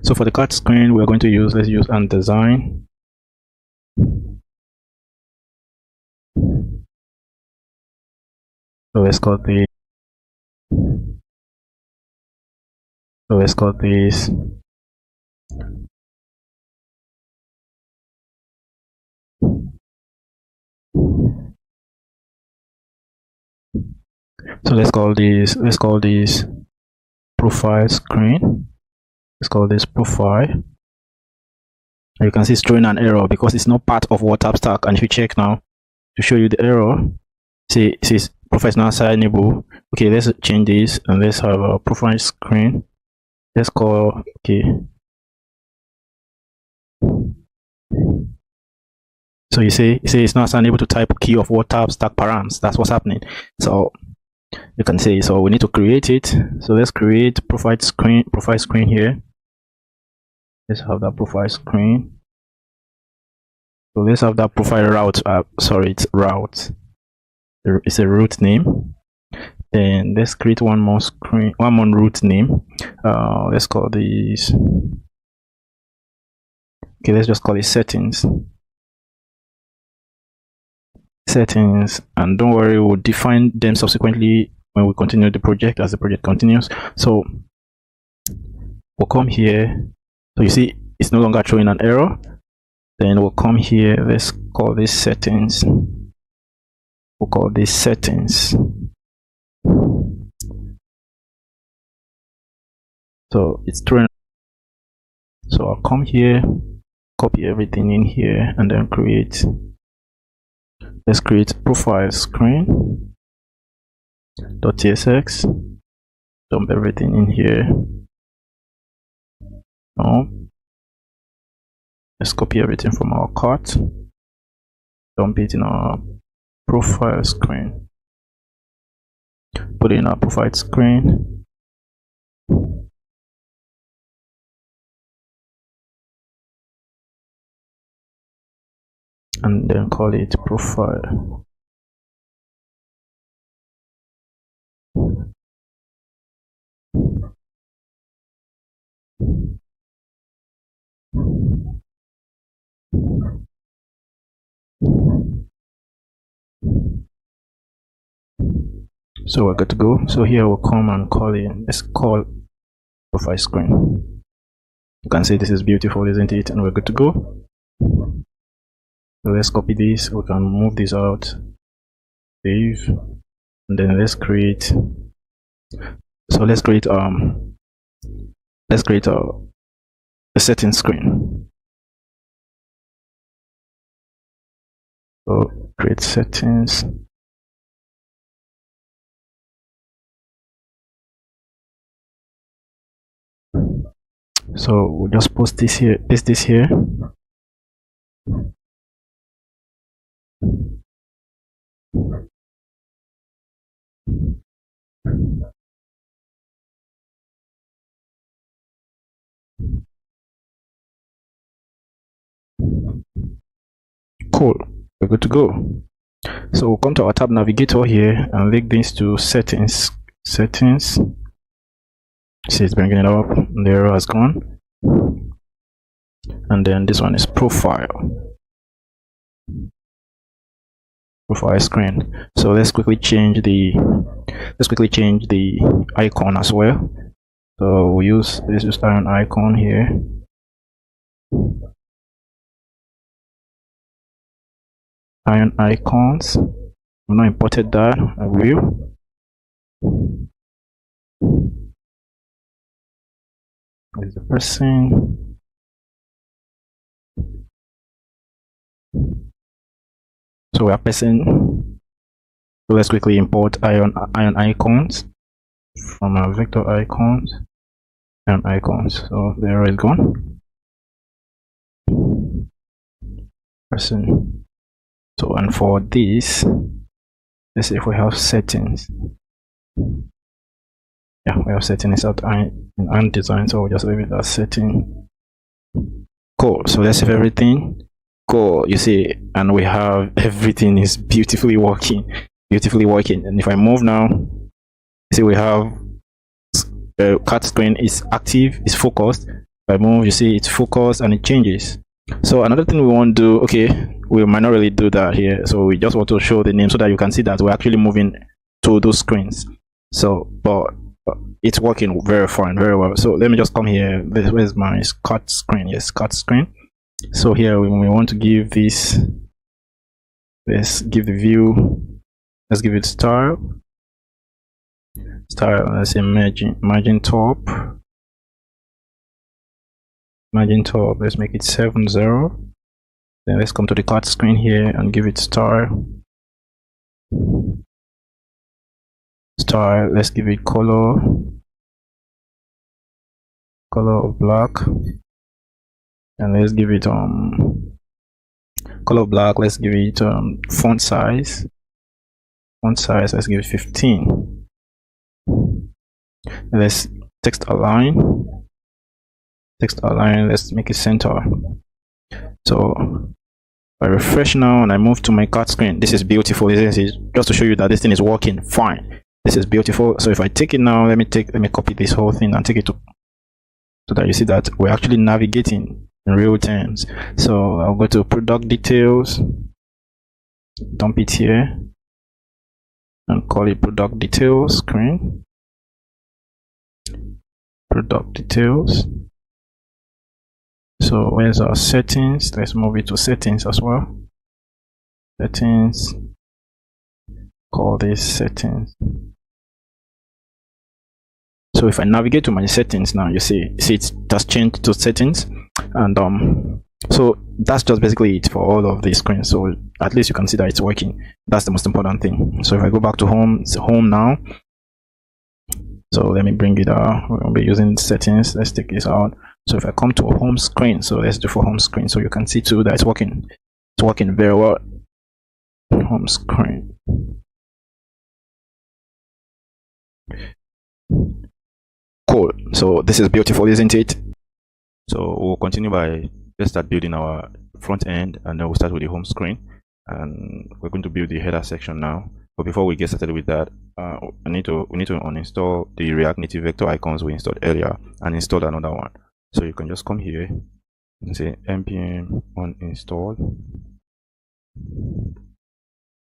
So for the cart screen, we're going to use, let's use undesign. So let's call this. So let's call this. So let's call this profile screen. Let's call this profile. And you can see it's throwing an error because it's not part of what tab stack. And if you check now to show you the error, see it says profile is not assignable. Okay, let's change this and let's have a profile screen. Let's call, okay. So you say it's not assignable to type key of what tab stack params. That's what's happening. So you can say, so we need to create it. So let's create profile screen here. Let's have that profile screen. So let's have that profile route. Sorry, it's route. It's a root name. Then let's create one more root name. Let's call this. Okay, let's just call it settings. Settings, and don't worry, we'll define them subsequently when we continue the project, as the project continues. So we'll come here. So you see it's no longer showing an error. Then we'll come here, let's call this settings. We'll call this settings. So it's throwing. So I'll come here, copy everything in here, and then let's create profile screen .tsx, dump everything in here. Now let's copy everything from our cart, dump it in our profile screen, put it in our profile screen, and then call it profile. So we're good to go. So here we'll come and let's call profile screen. You can see this is beautiful, isn't it? And we're good to go. So let's copy this. We can move this out, save, and then let's create. So let's create a settings screen. So create settings. So we'll just paste this here. Cool, we're good to go. So we'll come to our tab navigator here and link this to settings. See, it's bringing it up, the error has gone. And then this one is profile screen. So let's quickly change the icon as well. So we'll use this iron icon here. Iron icons. I've not imported that. I will. Is the person. So we are passing. So let's quickly import iron icons from our vector icons. Iron icons. So the error is gone. Person. So and for this, let's see if we have settings. Yeah, we have settings out in iron design, so we'll just leave it as setting. Cool. So let's save everything. Cool. You see, and we have everything is beautifully working. And if I move now, you see we have the cart screen is active, is focused. If I move, you see it's focused and it changes. So another thing we want to do, okay, we might not really do that here. So we just want to show the name so that you can see that we're actually moving to those screens. So, but it's working very fine, very well. So let me just come here. Where's my cart screen? Yes, cart screen. So here we want to give this, let's give the view, let's give it style, let's say margin top, let's make it 70. Then let's come to the cart screen here and give it style, let's give it color of black, and let's give it color black. Let's give it font size, let's give it 15. Let's text align, let's make it center. So I refresh now and I move to my cart screen. This is beautiful, isn't it? Just to show you that this thing is working fine. This is beautiful. So if I take it now, let me copy this whole thing and take it to, so that you see that we're actually navigating in real terms. So I'll go to product details, dump it here and call it product details screen. product details. So where's our settings? Let's move it to settings as well. Settings, call this settings. So if I navigate to my settings now, you see it has changed to settings, and so that's just basically it for all of these screens. So at least you can see that it's working. That's the most important thing. So if I go back to home, it's home now. So let me bring it out. We'll be using settings. Let's take this out. So if I come to a home screen, so let's do for home screen, so you can see too that it's working. It's working very well. Home screen. Cool. So this is beautiful, isn't it? So we'll continue by let's start building our front end, and then we'll start with the home screen, and we're going to build the header section now. But before we get started with that, we need to uninstall the React Native vector icons we installed earlier and install another one. So you can just come here and say npm uninstall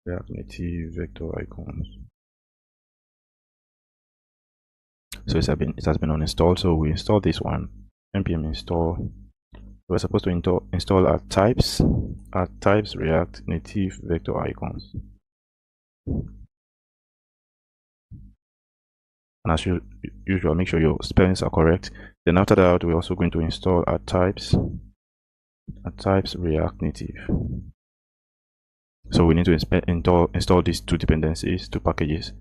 React Native vector icons. So it has been uninstalled. So we install this one, npm install. We're supposed to install our types React Native vector icons. And as usual, make sure your spellings are correct. Then after that, we're also going to install our types React Native. So we need to install these two dependencies, two packages.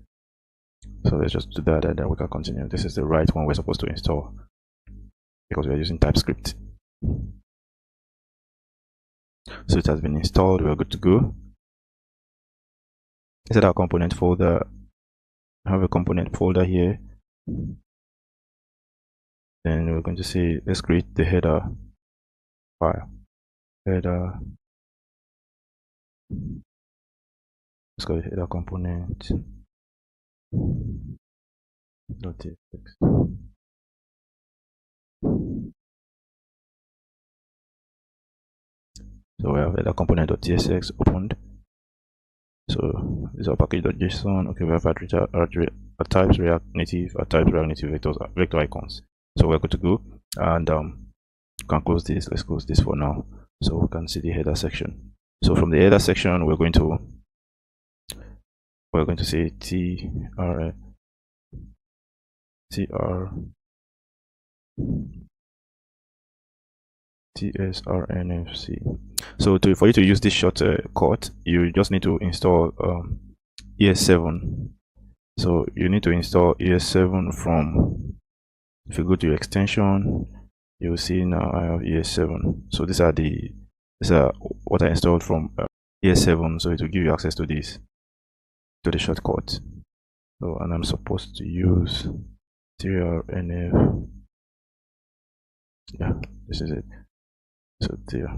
So let's just do that, and then we can continue. This is the right one we're supposed to install because we are using TypeScript. So it has been installed. We are good to go. Inside our component folder, I have a component folder here. Then we're going to say, let's create the header file. Header. Let's call it header component. .txt. So we have header component.tsx opened. So this is our package.json. Okay, we have our types React Native, types React Native vector icons. So we're good to go, and you can close this. Let's close this for now, so we can see the header section. So from the header section, we're going to say tsrnfc. So for you to use this shortcut, you just need to install ES7. So you need to install ES7 from, if you go to your extension, you'll see now I have ES7. So these are what I installed from ES7. So it will give you access to this, to the shortcut. So, and I'm supposed to use trnf. Yeah, this is it. So there.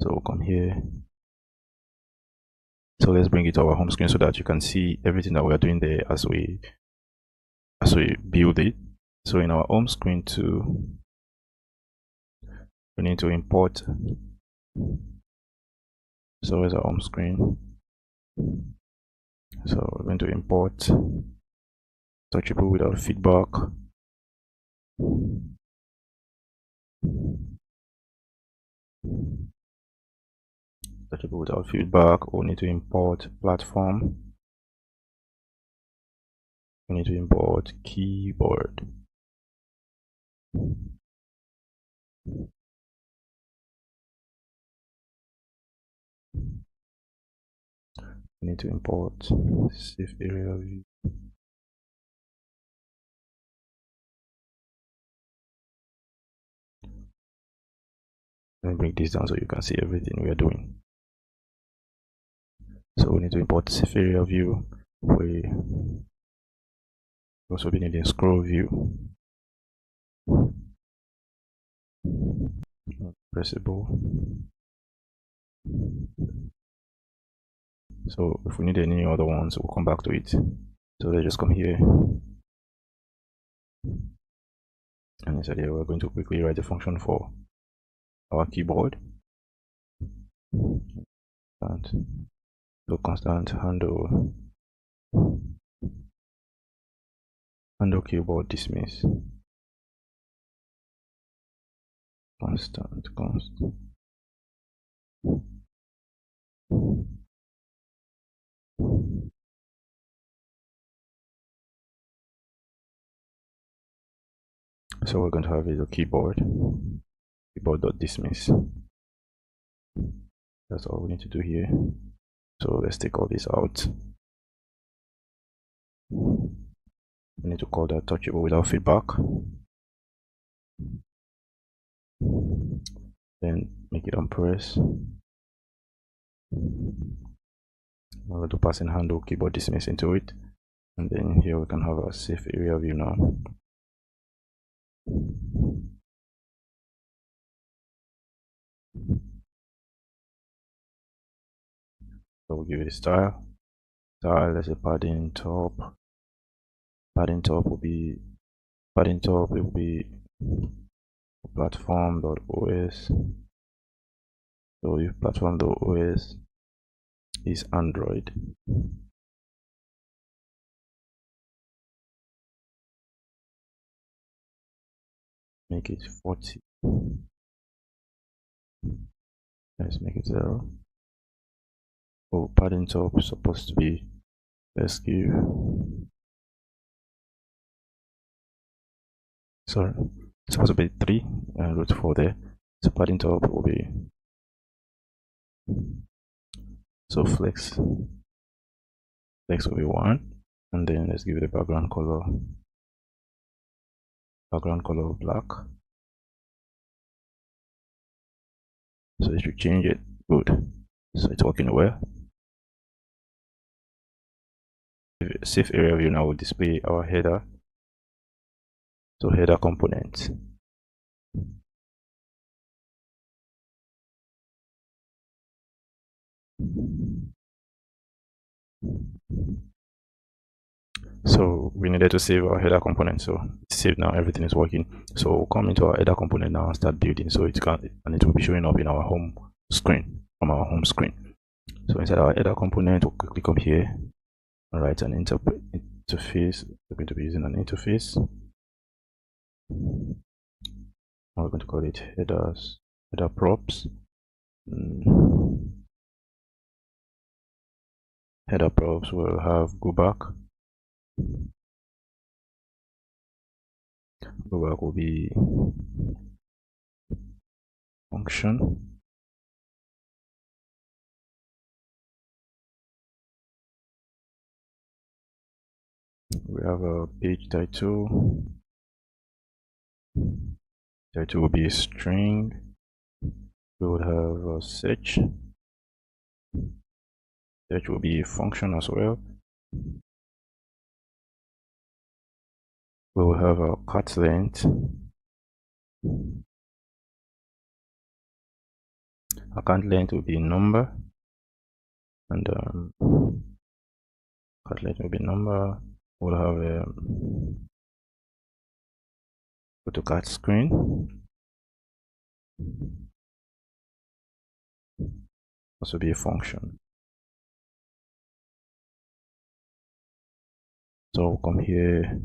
So we'll come here. So let's bring it to our home screen so that you can see everything that we are doing there as we build it. So in our home screen too, we need to import. So where's our home screen? So we're going to import touchable without feedback. Touchable without feedback. We need to import platform. We need to import keyboard. We need to import safe area view. Let me bring this down so you can see everything we are doing. So we need to import safe area view. We also be needing scroll view. Not pressable. So if we need any other ones, we'll come back to it. So let's just come here, and inside here we're going to quickly write a function for our keyboard. And so constant handle handle keyboard dismiss. Constant. So we're going to have a keyboard.dismiss. That's all we need to do here. So let's take all this out. We need to call that touchable without feedback. Then make it on press. We're going to pass in handle keyboard dismiss into it, and then here we can have a safe area view now. So we'll give it a style. Let's say padding top. Padding top will be platform.os. So if platform.os is Android, make it 40. Let's make it 0. Oh, padding top is supposed to be, let's give, sorry, it's supposed to be 3 and root 4 there. So padding top will be, so flex will be 1, and then let's give it a background color of black. So it should change it. Good. So it's working well. Safe area view now will display our header. So header component. So we needed to save our header component, so it's saved now, everything is working. So we'll come into our header component now and start building, so it will be showing up in our home screen, from our home screen. So inside our header component, we'll quickly come here and write an interface. We're going to be using an interface. We're going to call it header props. Header props will have go back will be function. We have a page title. Title will be a string. We would have a search. Search will be a function as well. We will have a cut length. Account length will be number, and cut length will be number. We'll have a AutoCAD screen. Also be a function. So we'll come here.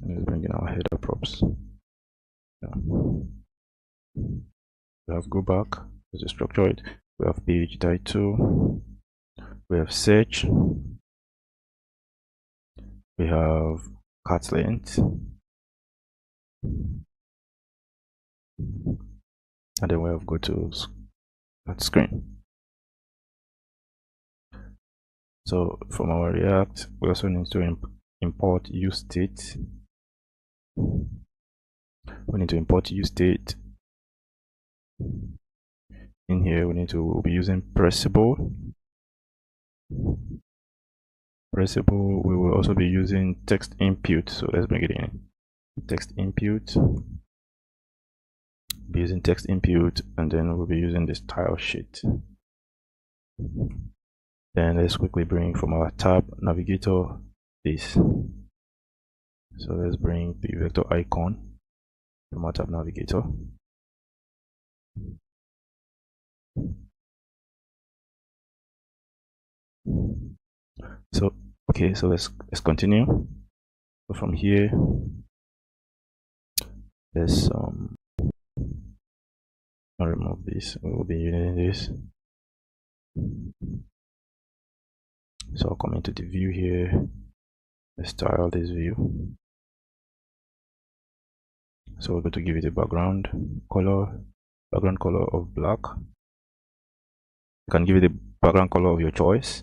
Let's bring in our header props. Yeah. We have go back, let's structure it. We have page title, we have search, we have cut length, and then we have go to that screen. So from our React, we also need to import use state. We need to import use state. In here, we'll be using pressable. Pressable, we will also be using text input. So let's bring it in. Text input. Be using text input, and then we'll be using the style sheet. Then let's quickly bring from our tab navigator this. So let's bring the vector icon from our tab navigator. So okay, so let's continue. So from here, let's remove this. We will be using this. So I'll come into the view here. Let's style this view. So we're going to give it a background color of black. You can give it a background color of your choice.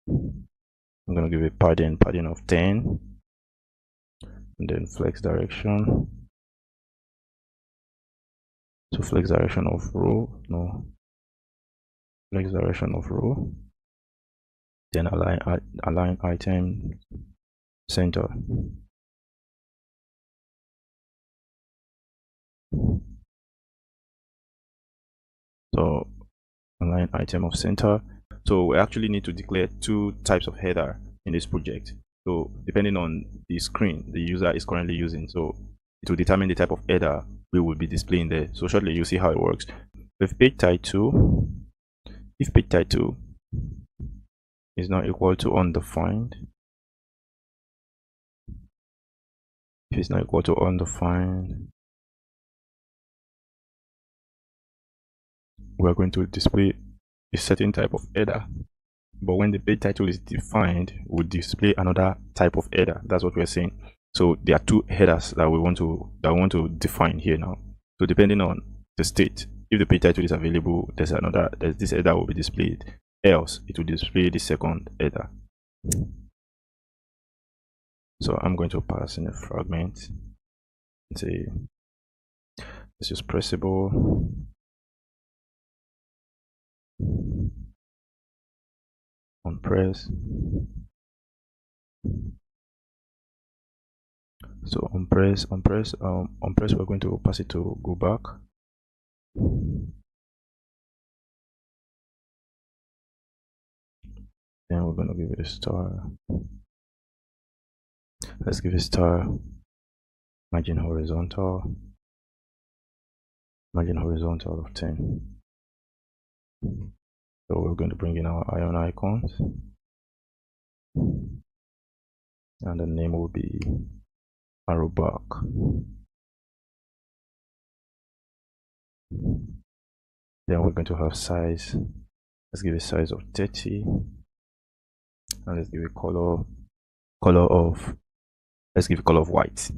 I'm going to give it padding of 10, and then flex direction. So flex direction of row, flex direction of row. Then align item center. So align item of center. So we actually need to declare two types of header in this project. So depending on the screen the user is currently using, so it will determine the type of header we will be displaying there. So shortly you'll see how it works. With page title, if page title is not equal to undefined, if it's not equal to undefined, we're going to display a certain type of header. But when the page title is defined, we'll display another type of header. That's what we're saying. So there are two headers that we want to define here now. So depending on the state, if the page title is available, there's this header will be displayed. Else, it will display the second header. So I'm going to pass in a fragment. Say, let's just pressable. On press. So on press, we're going to pass it to go back. Then we're going to give it a star. Let's give it a star. Margin horizontal of 10. So we're going to bring in our ion icons, and the name will be arrow back. Then we're going to have size. Let's give it a size of 30, and let's give it color of white.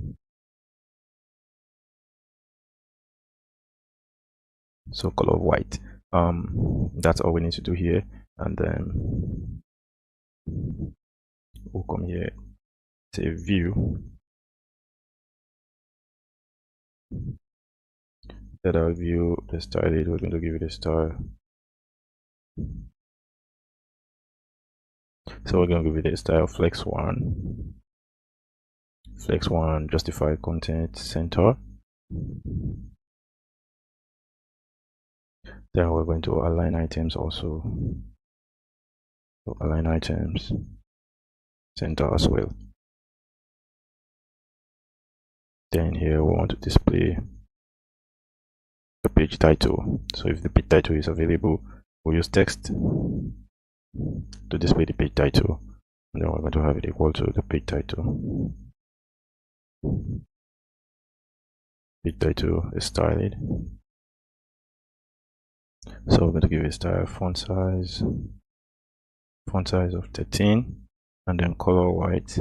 So color of white. That's all we need to do here, and then we'll come here, say view, that our view the style it, we're going to give it a star. So we're going to give it a style flex one, justify content center. Then we're going to align items also. So align items center as well. Then here we want to display the page title. So if the page title is available, we'll use text to display the page title, and then we're going to have it equal to the page title. Page title is styled. So we're going to give it a style font size of 13, and then color white.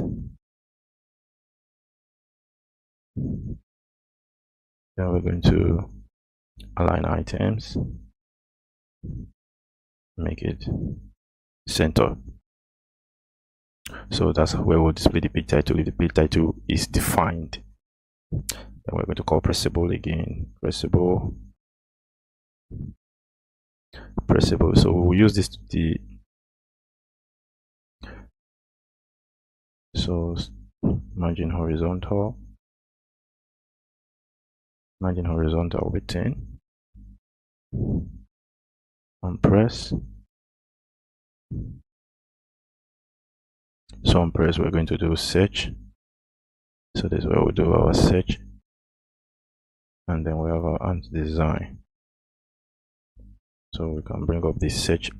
Then we're going to align items, make it center. So that's where we'll display the page title if the page title is defined. Then we're going to call pressable again, pressable. So we'll use this so margin horizontal with 10. On press. So on press we're going to do search. So this is where we do our search, and then we have our ant design. So we can bring up this search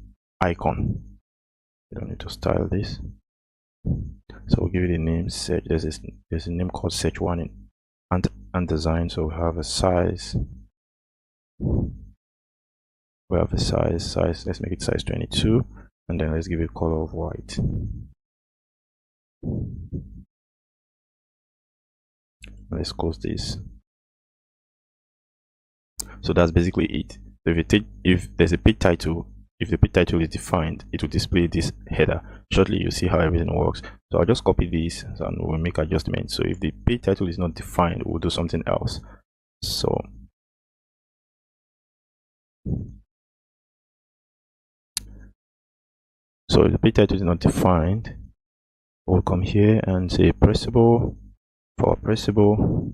icon. We don't need to style this. So we'll give it a name search. There's a name called search one in and design. So we have a size. We have a size. Let's make it size 22, and then let's give it color of white. Let's close this. So that's basically it. So if there's a page title, if the page title is defined, it will display this header. Shortly you'll see how everything works. So I'll just copy this and we'll make adjustments. So if the page title is not defined, we'll do something else. So if the page title is not defined, we'll come here and say pressable. For pressable,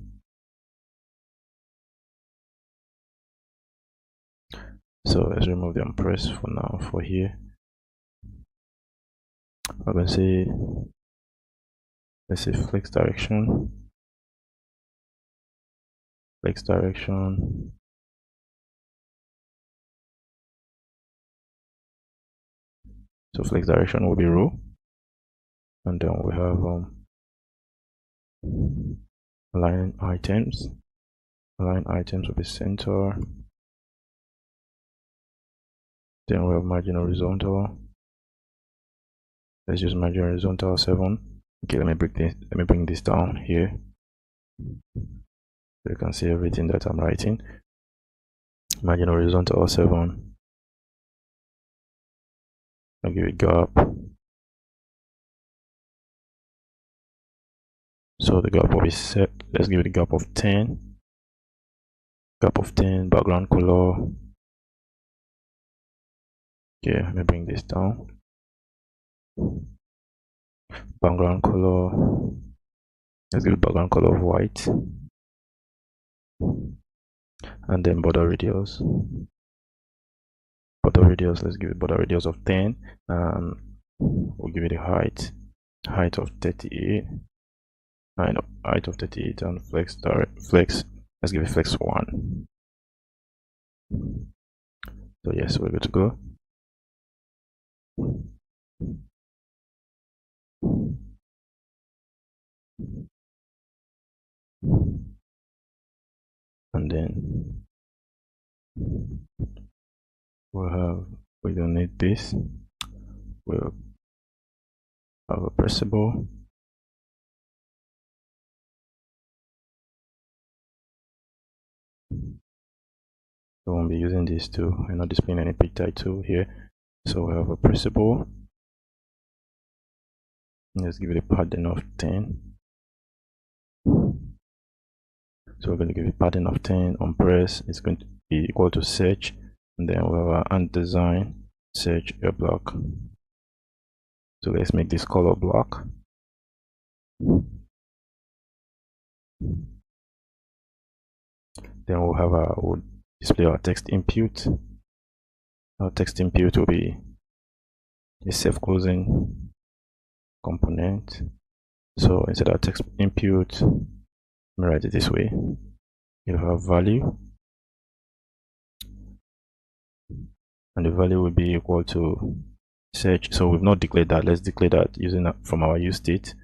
so let's remove the unpress for now. For here, I'm going to say, let's say flex direction. So flex direction will be row, and then we have align items. Align items will be center. Then we have margin horizontal. Let's use margin horizontal 7. Okay, let me bring this down here. So you can see everything that I'm writing. Margin horizontal 7. I'll give it gap. So the gap will be set. Let's give it a gap of 10. Gap of 10. Background color. Okay, let me bring this down. Background color. Let's give it background color of white. And then border radius. Let's give it border radius of 10. We'll give it a height of 38. Height of 38 and flex. Let's give it flex 1. So yes, we're good to go. And then we don't need this. We'll have a pressable. We won't be using these two. We're not displaying any page title here. So we have a pressable. Let's give it a padding of 10. So we're going to give it padding of 10 on press. It's going to be equal to search, and then we have our and design search a block. So let's make this color block. Then we'll display our text input. Our text input will be a self-closing component. So instead of text input, let me write it this way. You have value, and the value will be equal to search. So we've not declared that. Let's declare that using that from our use state.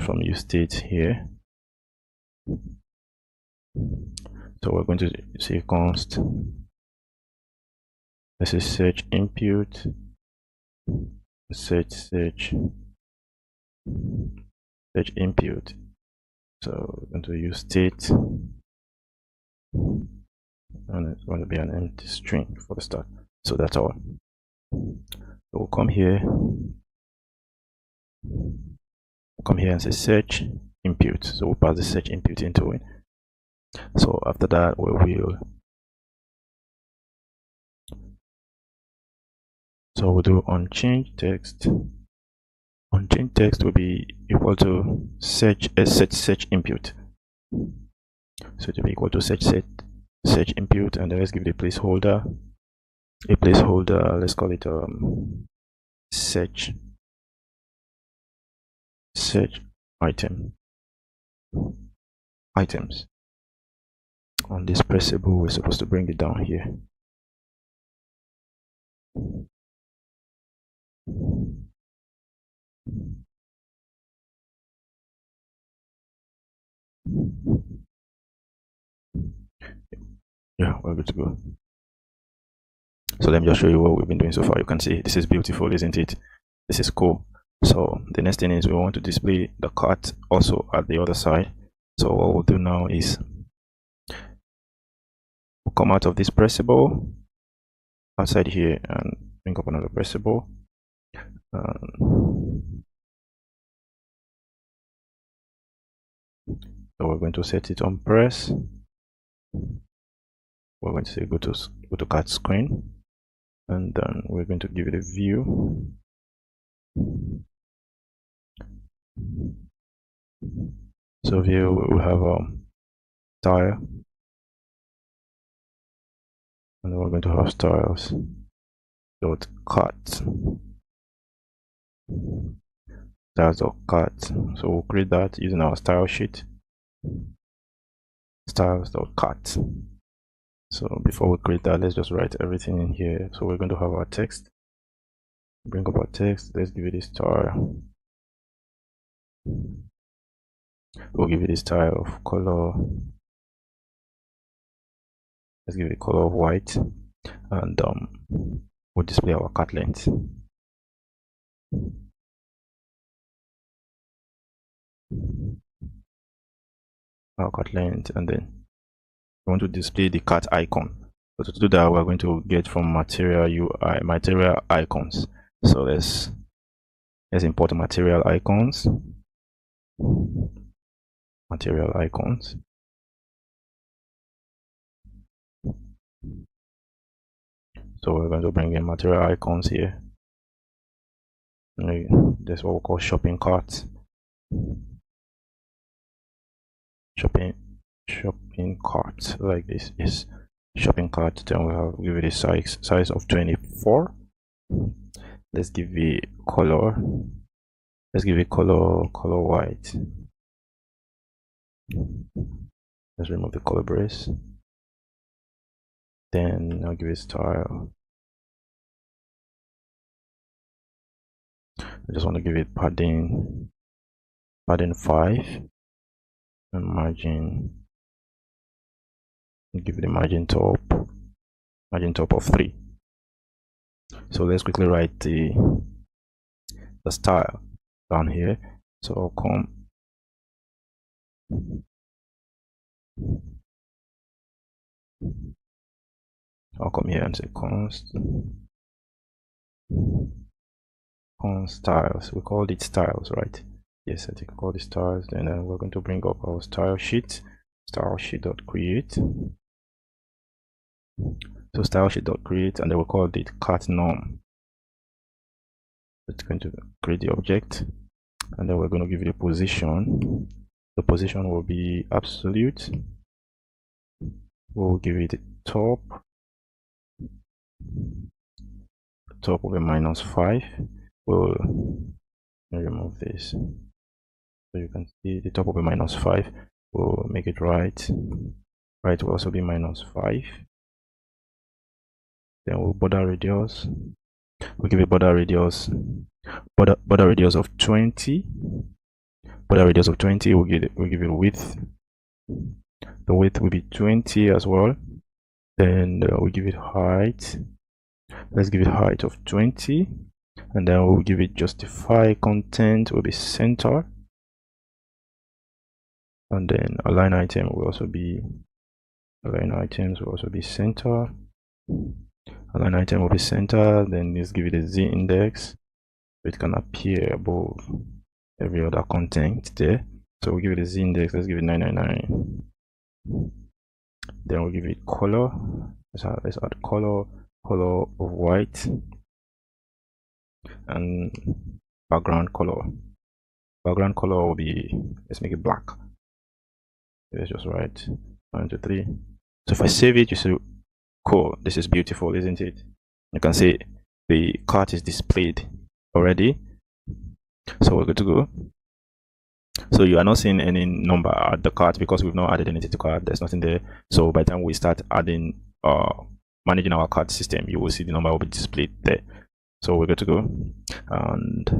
From use state here. So we're going to say const. This is search input. Search input. So we're going to use state, and it's going to be an empty string for the start. So that's all. So we'll come here and say search input. So we'll pass the search input into it. So after that, we will we'll do onChange text. OnChange text will be equal to search input. So it will be equal to search input, and then let's give it a placeholder. Let's call it search items. On this pressable, we're supposed to bring it down here. Yeah, we're good to go. So let me just show you what we've been doing so far. You can see this is beautiful, isn't it? This is cool. So the next thing is we want to display the cart also at the other side. So what we'll do now is we'll come out of this pressable outside here and bring up another pressable. So we're going to set it on press. We're going to say go to cart screen, and then we're going to give it a view. So here we have style, and we're going to have styles dot cart, styles dot cart. So we'll create that using our style sheet, styles dot cart. So before we create that, let's just write everything in here. So we're going to have our text, bring up our text, let's give it a style. We'll give it a style of color, let's give it a color of white, and we'll display our cart length. Our cart length, and then we want to display the cart icon. So to do that, we're going to get from material UI, material icons. So let's import material icons. Material icons. So we're going to bring in material icons here. That's what we call shopping carts. Shopping cart, like this is shopping cart. Then we'll give it a size of 24. Let's give it color. Let's give it color white. Let's remove the color brace. Then I'll give it style. I just want to give it padding 5, and margin. Give it a margin top of 3. So let's quickly write the style down here. So I'll come here and say const styles. We called it styles, right? Yes, I think I called it styles. Then we're going to bring up our style sheet, stylesheet.create. So stylesheet.create, and then we'll call it cart norm. It's going to create the object, and then we're going to give it a position. The position will be absolute. We'll give it a top will be -5. We'll remove this, so you can see the top will be -5. We'll make it right will also be -5. Then we'll border radius. We'll give it border radius of 20. Border radius of 20. We'll give it width. The width will be 20 as well. Then we'll give it height. Let's give it height of 20, and then we'll give it justify content will be center, and then align items will also be center. Align item will be center. Then let's give it a z index, so it can appear above every other content there. So we'll give it a z index. Let's give it 999. Then we'll give it color. Let's add color of white, and background color will be, let's make it black. Let's just write 1, 2, 3. So if I save it, you see, cool, this is beautiful, isn't it? You can see the cart is displayed already, so we're good to go. So you are not seeing any number at the cart because we've not added anything to cart. There's nothing there. So by the time we start adding managing our cart system, you will see the number will be displayed there. So we're good to go. And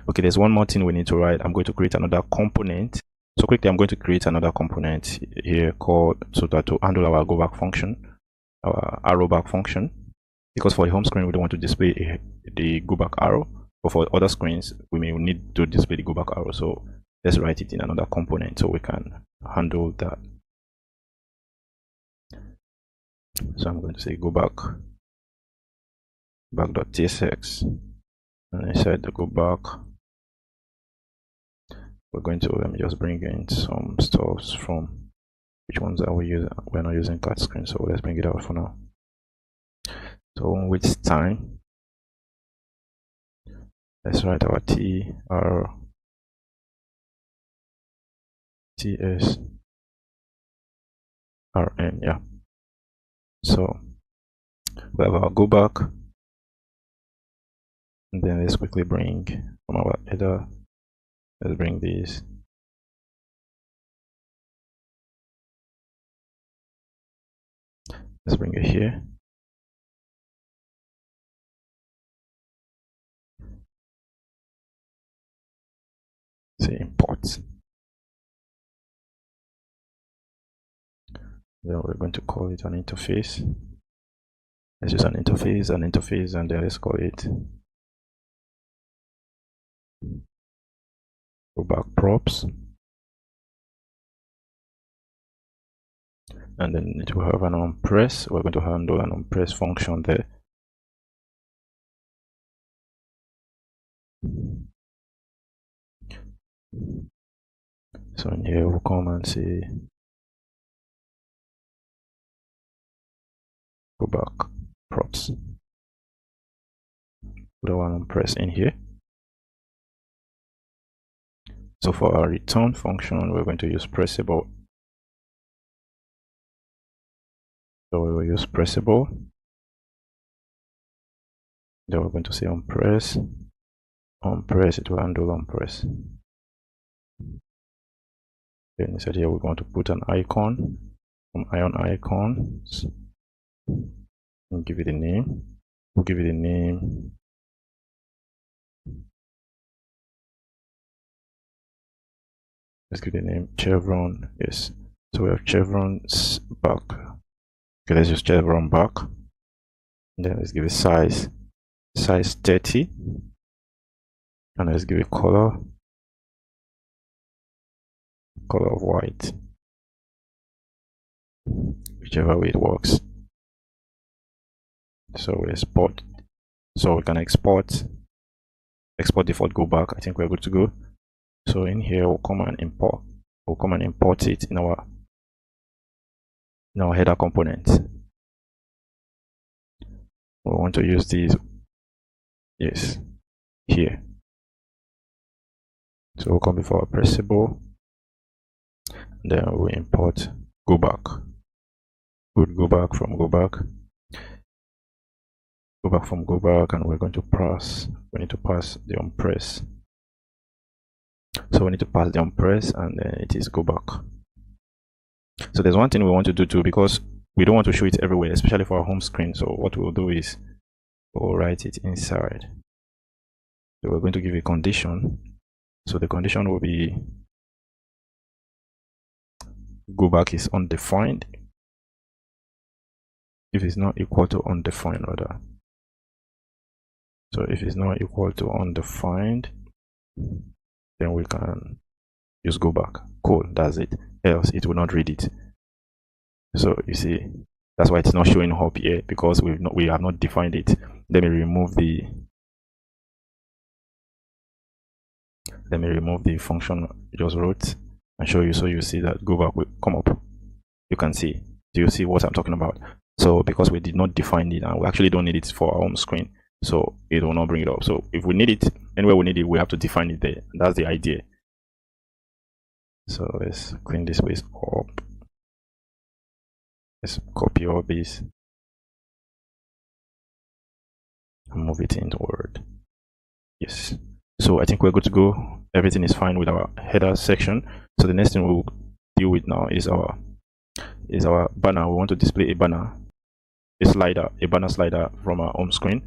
okay, there's one more thing we need to write. I'm going to create another component So quickly, I'm going to create another component here called so that to handle our go back function, our arrow back function, because for the home screen we don't want to display the go back arrow, but for other screens we may need to display the go back arrow. So let's write it in another component so we can handle that. So I'm going to say go back.tsx, and inside the go back we're going to just bring in some stuffs from which ones are we using. We're not using cut screen, so let's bring it out for now. So with time, let's write our TRTSRN, yeah. So we have our go back, and then let's quickly bring from our header, let's bring these. Let's bring it here. Say import. Then we're going to call it an interface. Let's use an interface, and then let's call it go back props. And then it will have an onPress. We're going to handle an onPress function there. So in here we'll come and say go back props. Put one onPress in here. So for our return function, we're going to use pressable. So we will use pressable. Then we're going to say onPress. onPress, it will handle onPress. Then inside here we're going to put an icon from ion icons and give it a name. We'll give it a name. Let's give it a name chevron. Yes. So we have chevron's back. Okay, let's use chevron back. And then let's give it size 30. And let's give it color of white, whichever way it works. So we export. So we can export default go back. I think we're good to go. So in here we'll come and import. We'll come and import it in our header component. We want to use these, yes, here. So we'll come before pressable. Then we'll import go back. We'll go back from go back. Go back from go back, and we're going to pass. We need to pass the onPress. So we need to pass the onPress, and then it is go back. So there's one thing we want to do too, because we don't want to show it everywhere, especially for our home screen. So what we'll do is we'll write it inside. So we're going to give a condition. So the condition will be go back is undefined. If it's not equal to undefined, rather. So if it's not equal to undefined, then we can use go back. Cool, that's it. Else it will not read it. So you see, that's why it's not showing up here, because we have not defined it. Let me remove the function I just wrote and show you, so you see that go back will come up. You can see. Do you see what I'm talking about? So because we did not define it, and we actually don't need it for our home screen, so it will not bring it up. So if we need it anywhere we need it, we have to define it there. That's the idea. So let's clean this place up. Let's copy all this and move it into Word. Yes. So I think we're good to go. Everything is fine with our header section. So the next thing we'll deal with now is our banner. We want to display a banner, a banner slider from our home screen.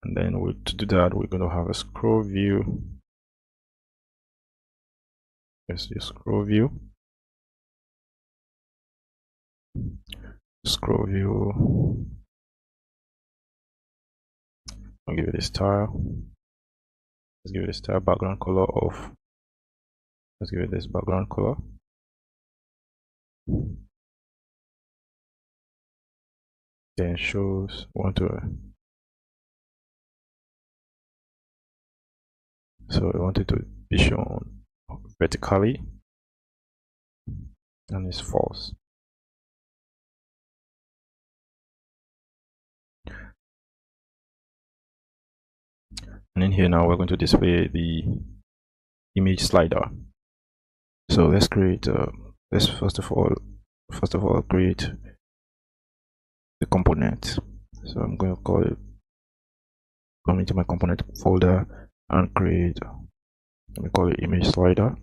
And then to do that, we're going to have a scroll view. Let's use scroll view. Scroll view. I'll give it a style. Let's give it a style background color of. Let's give it this background color. Then shows so I want it to be shown vertically, and it's false. And in here now we're going to display the image slider. So let's create let's first of all create the component. So I'm going to come into my component folder and create, let me call it image slider.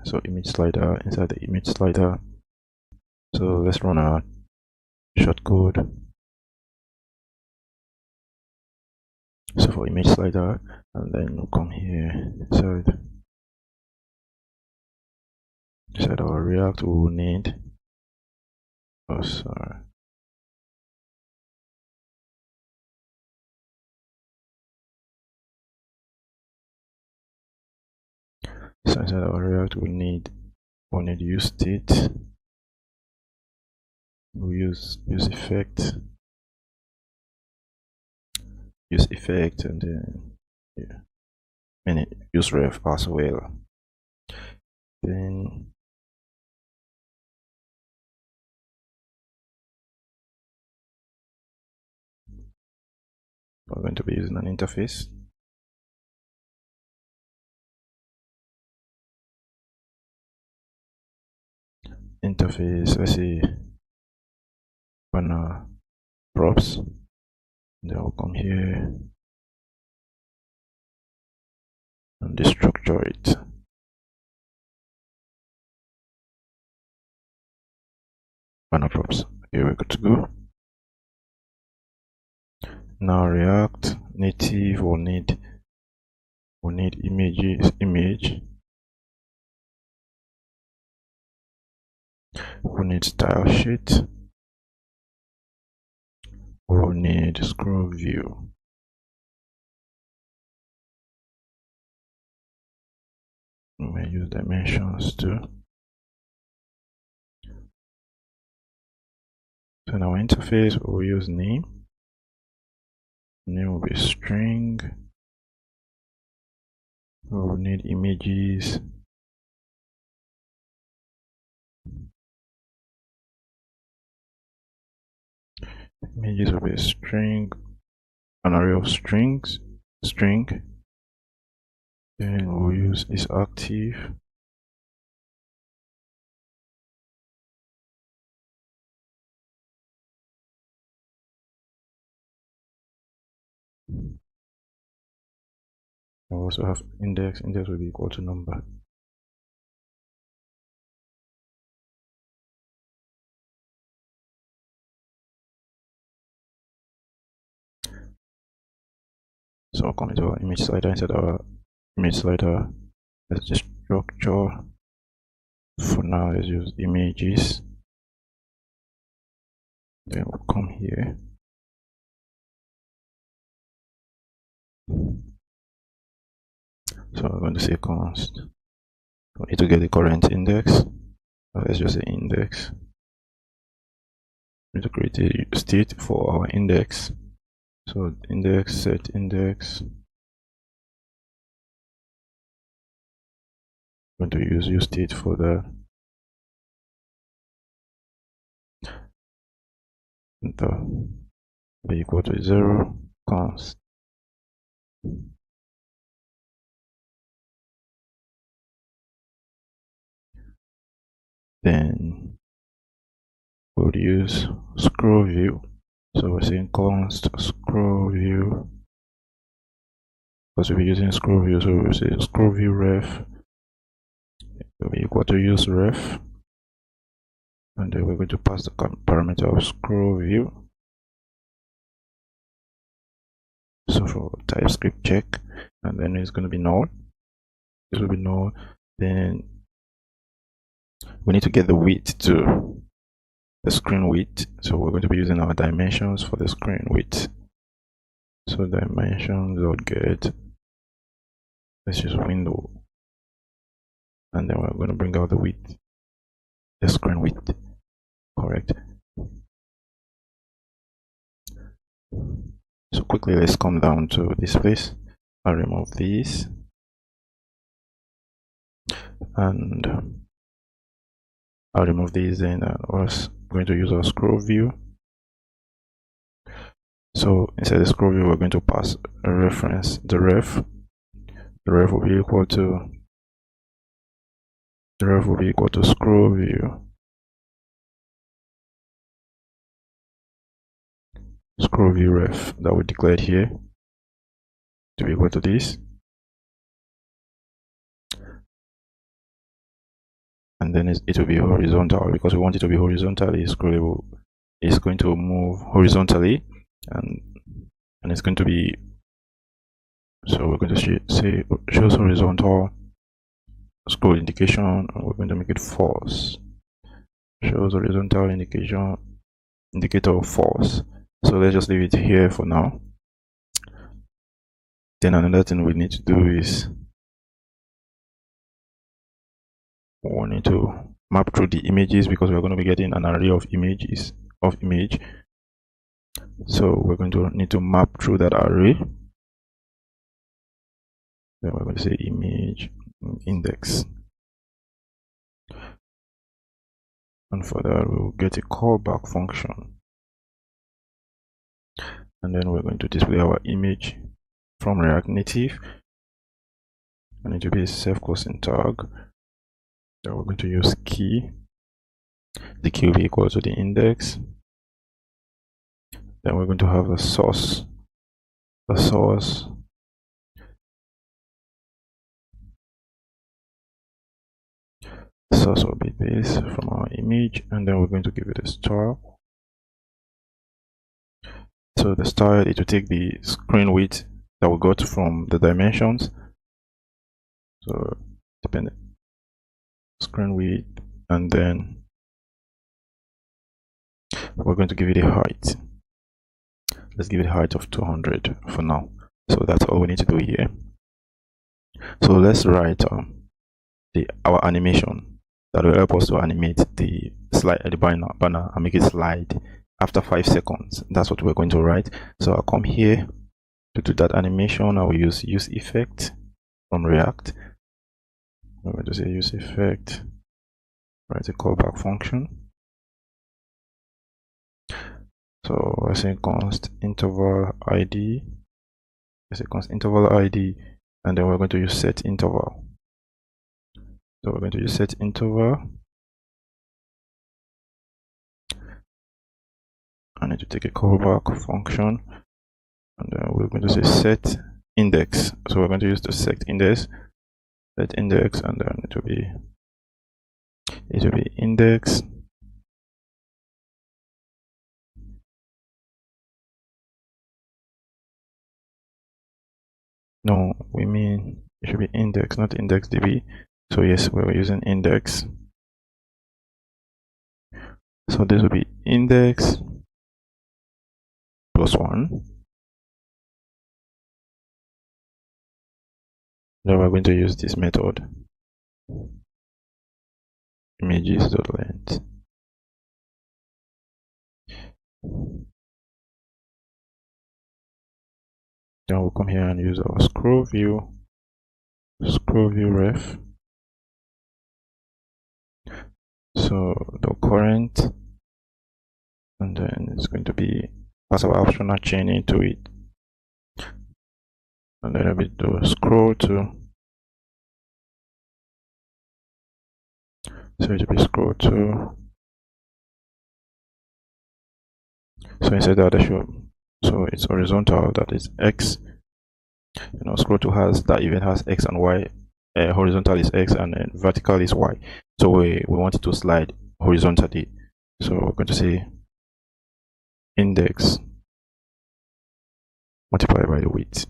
So image slider, inside the image slider, so let's run our shortcode. So for image slider, and then we'll come here inside our React. We will need, oh sorry, so inside our React we need use state. We'll use effect, and then use ref as well. Then we're going to be using an interface. Let's see, banner props, then I'll come here and destructure it. Banner props, here we're good to go. Now React Native will need image. We'll need style sheet. We'll need scroll view. We may use dimensions too. So in our interface, we'll use name. Name will be string. We'll need images. Images will be a string, an array of strings, string. Then we'll use is active. I also have index. Index will be equal to number. So I'll come into our image slider. Inside our image slider, let's just structure. For now, let's use images. Then we'll come here. So we're going to say const. We need to get the current index. Let's just say index. We need to create a state for our index. So index set index. I'm going to use state for that. Be equal to 0 const. Then we'll use scroll view. So we're saying const scroll view, because we'll be using scroll view. So we'll say scroll view ref will be equal to use ref, and then we're going to pass the parameter of scroll view. So for TypeScript check, and then it's going to be null. This will be null. Then we need to get the width to the screen width. So we're going to be using our dimensions for the screen width. So dimensions.get, let's use window, and then we're going to bring out the width, the screen width, correct. So quickly, let's come down to this place. I'll remove these, and I'll remove these, and we're going to use our scroll view. So inside the scroll view, we're going to pass a reference, the ref will be equal to scroll view. Scroll view ref that we declared here to be equal to this, and then it will be horizontal because we want it to be horizontally scrollable. It's going to move horizontally, and it's going to be, so we're going to say shows horizontal scroll indication, and we're going to make it false. Shows horizontal indicator of false. So let's just leave it here for now. Then another thing we need to do is we need to map through the images, because we're going to be getting an array of images so we're going to need to map through that array. Then we're going to say image index, and for that we'll get a callback function, and then we're going to display our image from React Native, and it will be a self-closing tag. Then we're going to use key. The key will be equal to the index. Then we're going to have a source. The source will be this from our image, and then we're going to give it a star. So the star, it will take the screen width that we got from the dimensions. So dependent screen width, and then we're going to give it a height. Let's give it a height of 200 for now. So that's all we need to do here. So let's write our animation that will help us to animate the banner and make it slide after 5 seconds. That's what we're going to write. So I'll come here to do that animation. I will use effect from React. I'm going to say use effect, write a callback function. So we're saying const interval id. Let's say const interval id, and then we're going to use set interval. So we're going to use set interval. I need to take a callback function, and then we're going to say set index. So we're going to use the set index, and then it will be index. No, we mean it should be index, not index db. So yes, we're using index. So this will be index +1. Then we're going to use this method, images.length. Then we'll come here and use our scroll view ref. So the current, and then it's going to be pass our optional chain into it, and then we do scroll to. So it will be scroll to. So instead that I show, so it's horizontal, that is x. Scroll to has that even has x and y. Horizontal is x and then vertical is y. So we want it to slide horizontally. So we're going to say index multiply by the width.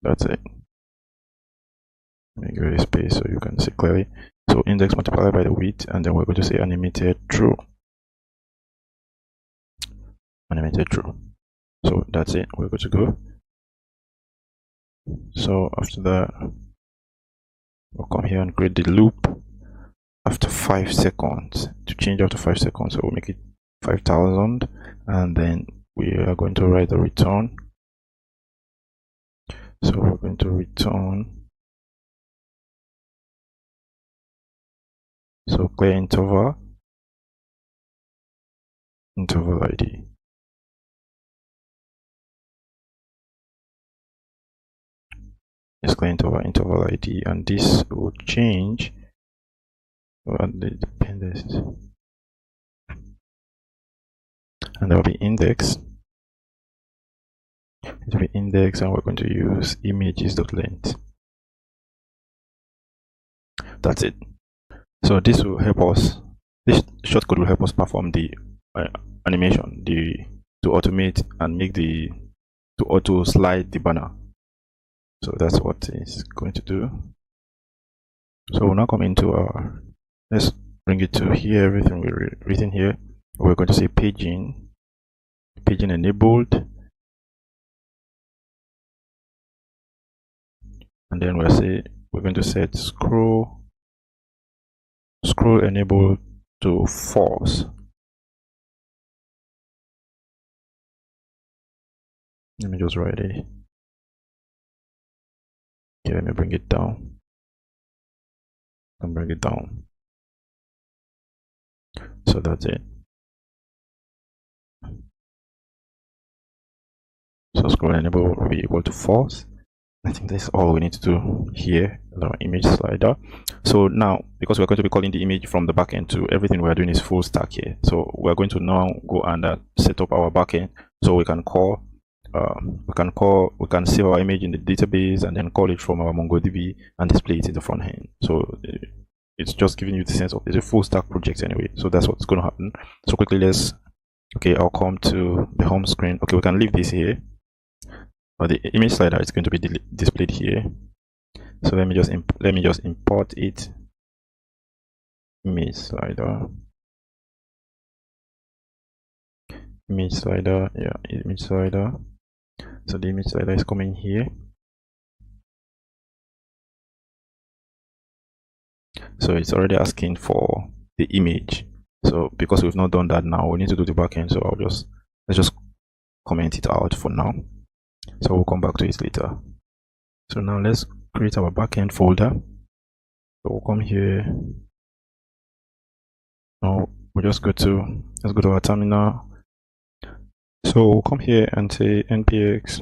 That's it. Let me give it a space so you can see clearly. So index multiplied by the width, and then we're going to say animated true. Animated true. So that's it. We're good to go. So after that, we'll come here and create the loop after 5 seconds to change after 5 seconds. So we'll make it 5,000, and then we are going to write the return. So we're going to return. So clear interval ID. Let's clear interval ID, and this will change the dependencies, and there will be index. It will be index, and we're going to use images.length. That's it. So this will help us. This shortcode will help us perform the animation, to automate and make to auto slide the banner. So that's what it's going to do. So we'll now come into our, let's bring it to here, everything we've written here. We're going to say paging enabled, and then we're going to set scroll enabled to false. Let me just write it. Okay, let me bring it down. And bring it down. So that's it. So scroll enable will be equal to false. I think that's all we need to do here, our image slider. So now, because we're going to be calling the image from the backend to everything we're doing is full stack here. So we're going to now go and set up our backend. So we can call, we can save our image in the database and then call it from our MongoDB and display it in the front end. So it's just giving you the sense of it's a full stack project anyway. So that's what's going to happen. So quickly, I'll come to the home screen. Okay, we can leave this here. But the image slider is going to be displayed here. So let me just import it. Image slider, yeah, image slider. So the image slider is coming here. So it's already asking for the image. So because we've not done that now, we need to do the backend. So let's just comment it out for now. So we'll come back to it later. So now let's create our backend folder. So we'll come here. Now let's go to our terminal. So we'll come here and say npx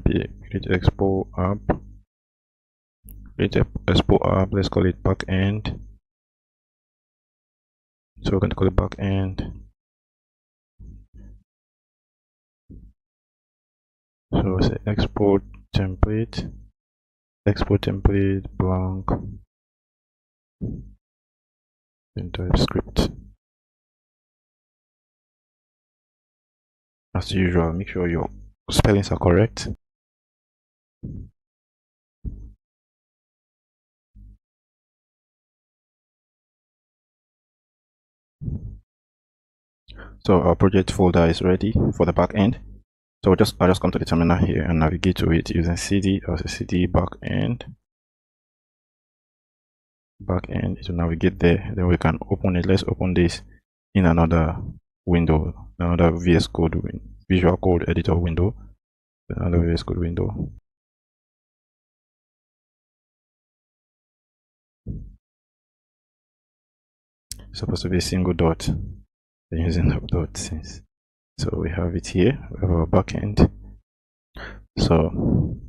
create Expo app. Create Expo app. Let's call it backend. So we're going to call it backend. So say export template blank in TypeScript. As usual, make sure your spellings are correct. So our project folder is ready for the backend. So I'll just come to the terminal here and navigate to it using cd backend. It will navigate there. Then we can open it. Let's open this in another window, another VS Code Visual Code Editor window, another VS Code window. It's supposed to be a single dot. I'm using a dot since. So we have it here. We have our backend. So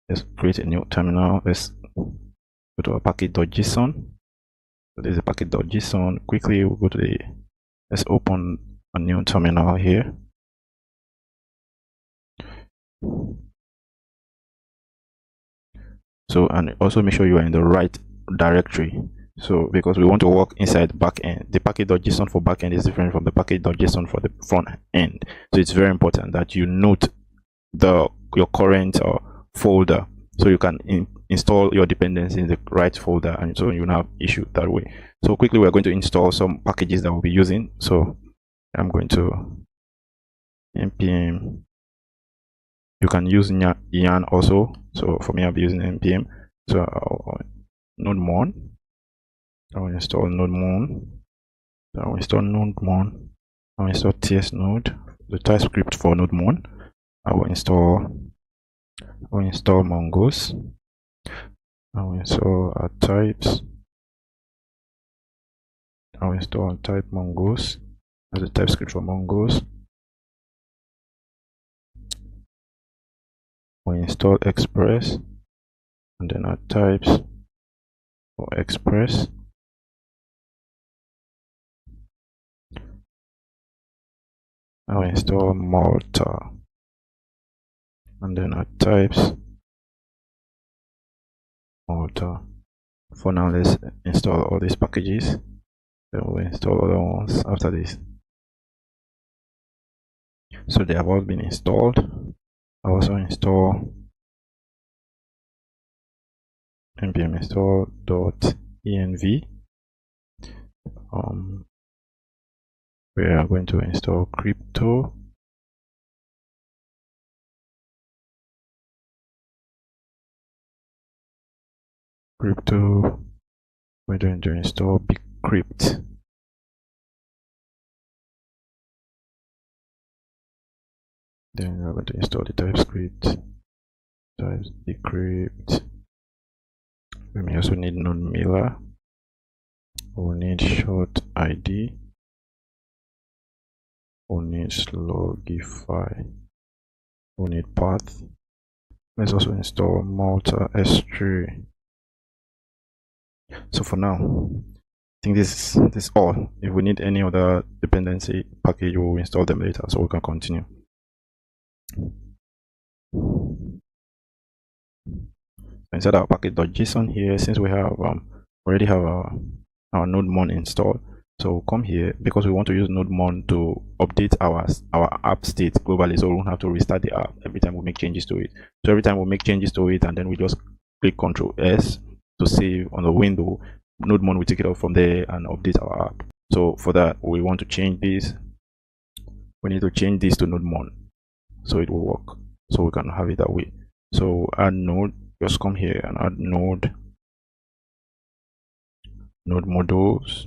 let's create a new terminal. Let's go to our package.json. So there's a package.json. Quickly, we'll go to let's open a new terminal here. So, and also make sure you are in the right directory. So because we want to work inside backend, the package.json for backend is different from the package.json for the front end. So it's very important that you note your current folder, so you can install your dependency in the right folder, and so you don't have issue that way. So quickly, we're going to install some packages that we'll be using. So I'm going to npm. You can use yarn also. So for me, I'll be using npm. So node MERN. I'll install node MERN. I'll install node MERN. I'll install ts node, the TypeScript for node MERN. I will install Mongoose. I will install types. I will install type Mongoose as a TypeScript for Mongoose. We install Express, and then add types for Express. I will install Malta, and then add types Malta. For now, let's install all these packages. Then we'll install other ones after this. So they have all been installed. I also install npm install.env. We are going to install crypto. We're going to install bcrypt. Then we're going to install the TypeScript. Bcrypt. We may also need node mailer. We'll need short ID. We'll need slogify. We'll need path. Let's also install Malta S3. So for now, I think this is all. If we need any other dependency package, we'll install them later, so we can continue. Inside our package.json here, since we have already have our node MERN installed, so we'll come here because we want to use node MERN to update our app state globally, so we won't have to restart the app every time we make changes to it. So every time we make changes to it, and then we just click Ctrl S to save on the window, node MERN will take it up from there and update our app. So for that, we want to change this. We need to change this to node MERN so it will work, so we can have it that way. So add node, just come here and add node modules.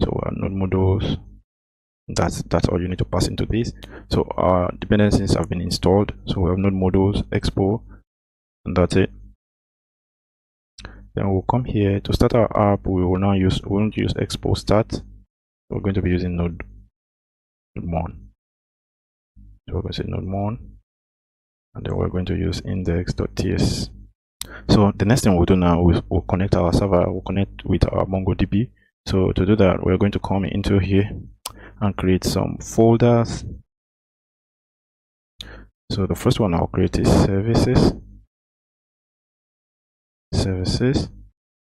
So node modules, that's all you need to pass into this. So our dependencies have been installed, so we have node modules, Expo, and that's it. Then we'll come here to start our app. We won't use Expo start. We're going to be using node MERN. So we're going to say node MERN, and then we're going to use index.ts. So the next thing we'll do now is we'll connect our server. We'll connect with our MongoDB. So to do that, we're going to come into here and create some folders. So the first one I'll create is services.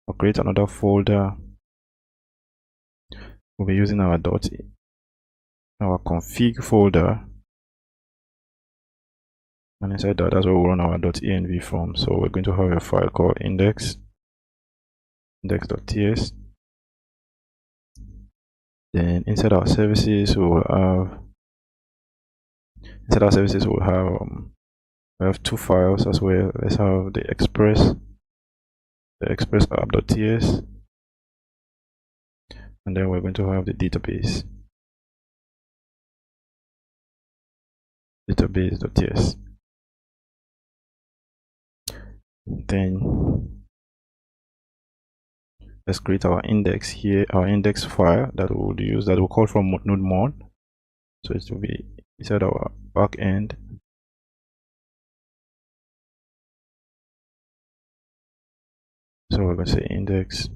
I'll create another folder. We'll be using our config folder, and inside that's where we'll run our .env from. So we're going to have a file called index.ts. Then inside our services we'll have we have two files as well. Let's have the express app.ts, and then we're going to have the database.ts. Then let's create our index here, our index file that we'll use, that we'll call from node MERN. So it will be inside our backend. So we're going to say index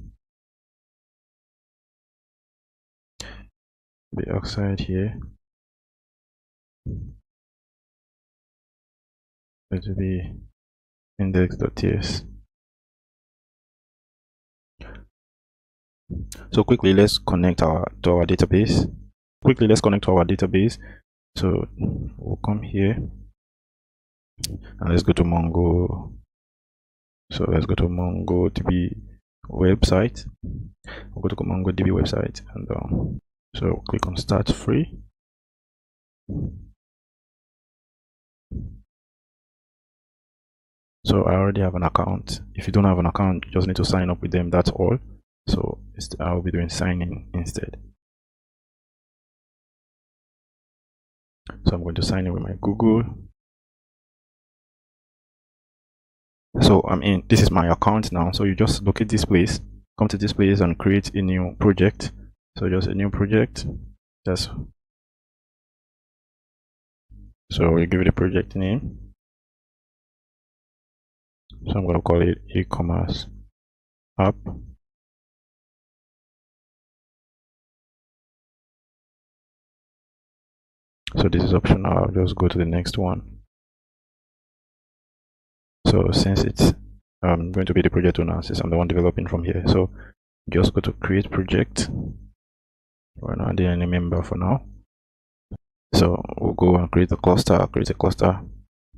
be outside here. It will be index.ts. So quickly, let's connect to our database. So we'll come here and let's go to Mongo. So let's go to MongoDB website. We'll go to MongoDB website and so click on Start Free. So I already have an account. If you don't have an account, you just need to sign up with them. That's all. So I'll be doing sign in instead. So I'm going to sign in with my Google. So I'm in. This is my account now. So you just locate this place, come to this place and create a new project. So just a new project. So you give it a project name. So I'm going to call it E-Commerce App. So this is optional. I'll just go to the next one. So since it's going to be the project owner, since I'm the one developing from here, so just go to create project. We're not adding any member for now. So we'll go and create a cluster.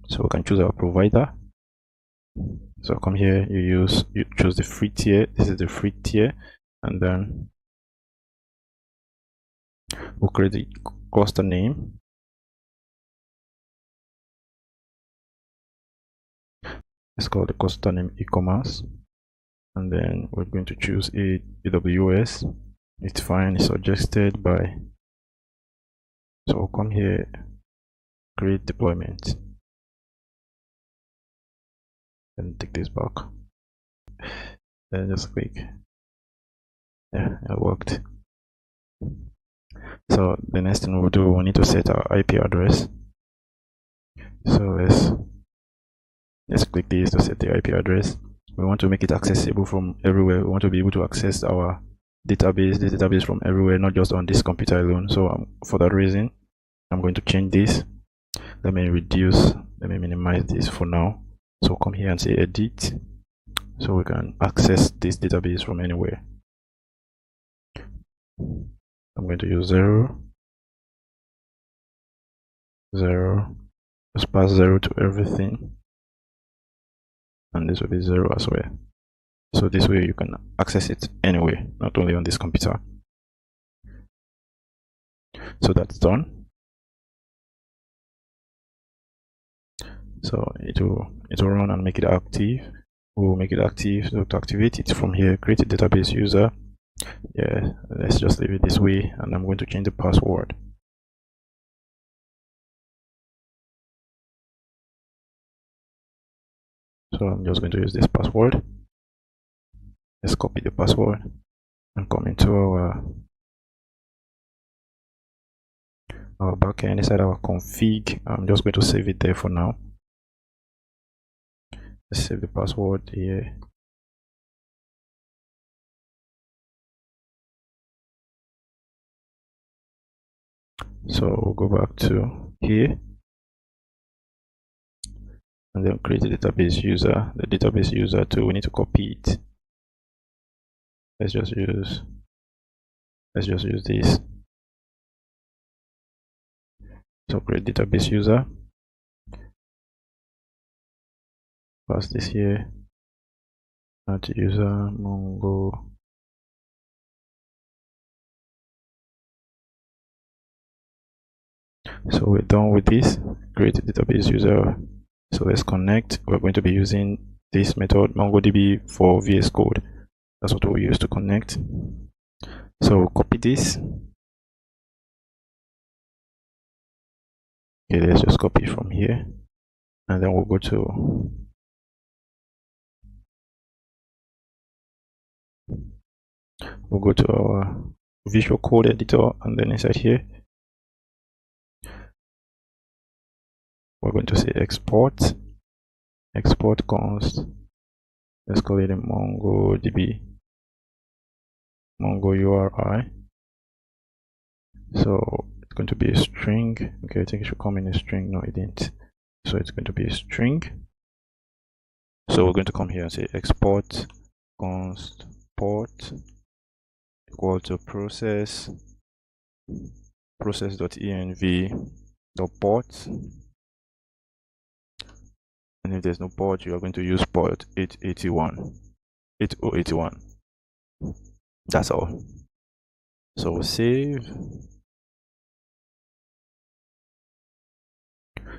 So we can choose our provider. So come here, you choose the free tier. This is the free tier, and then we'll create the cluster name. Let's call the cluster name e-commerce, and then we're going to choose AWS. It's fine, it's suggested by. So we'll come here, create deployment, and take this back. Then just click. Yeah, it worked. So the next thing we'll do, we need to set our IP address. So let's click this to set the IP address. We want to make it accessible from everywhere. We want to be able to access our database from everywhere, not just on this computer alone. So for that reason, I'm going to change this. Let me minimize this for now. So come here and say edit, so we can access this database from anywhere. I'm going to use 0. Just pass 0 to everything, and this will be 0 as well. So this way you can access it anywhere, not only on this computer. So that's done. So it will run and make it active. We'll make it active. So to activate it from here, create a database user. Yeah, let's just leave it this way, and I'm going to change the password. So I'm just going to use this password. Let's copy the password and come into our backend inside our config. I'm just going to save it there for now. Let's save the password here. So we'll go back to here and then create a database user. The database user too, we need to copy it. Let's just use this. So create database user, pass this here, add user Mongo. So we're done with this. Create a database user. So let's connect. We're going to be using this method, MongoDB for VS Code. That's what we use to connect. So copy this. Okay, let's just copy from here, and then we'll go to our Visual Code editor, and then inside here we're going to say export const. Let's call it a MongoDB Mongo URI. So it's going to be a string. Okay, I think it should come in a string. No, it didn't. So it's going to be a string. So we're going to come here and say export const port equal to process.env.port, and if there's no port, you are going to use port 8081. That's all. So we'll save.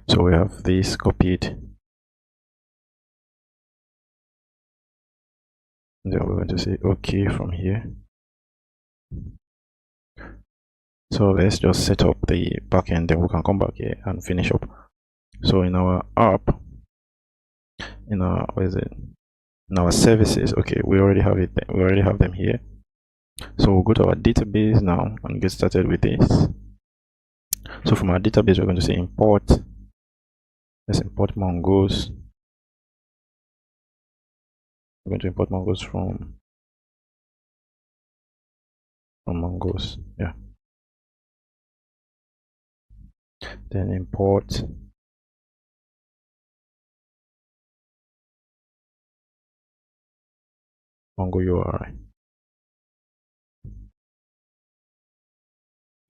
So we have this copied. Then we're going to say OK from here. So let's just set up the backend, then we can come back here and finish up. So in our app, in our in our services, okay, we already have it. We already have them here. So we'll go to our database now and get started with this. So from our database, we're going to say import. Let's import Mongoose. We're going to import Mongoose from Mongoose. Yeah. Then import Mongo URI.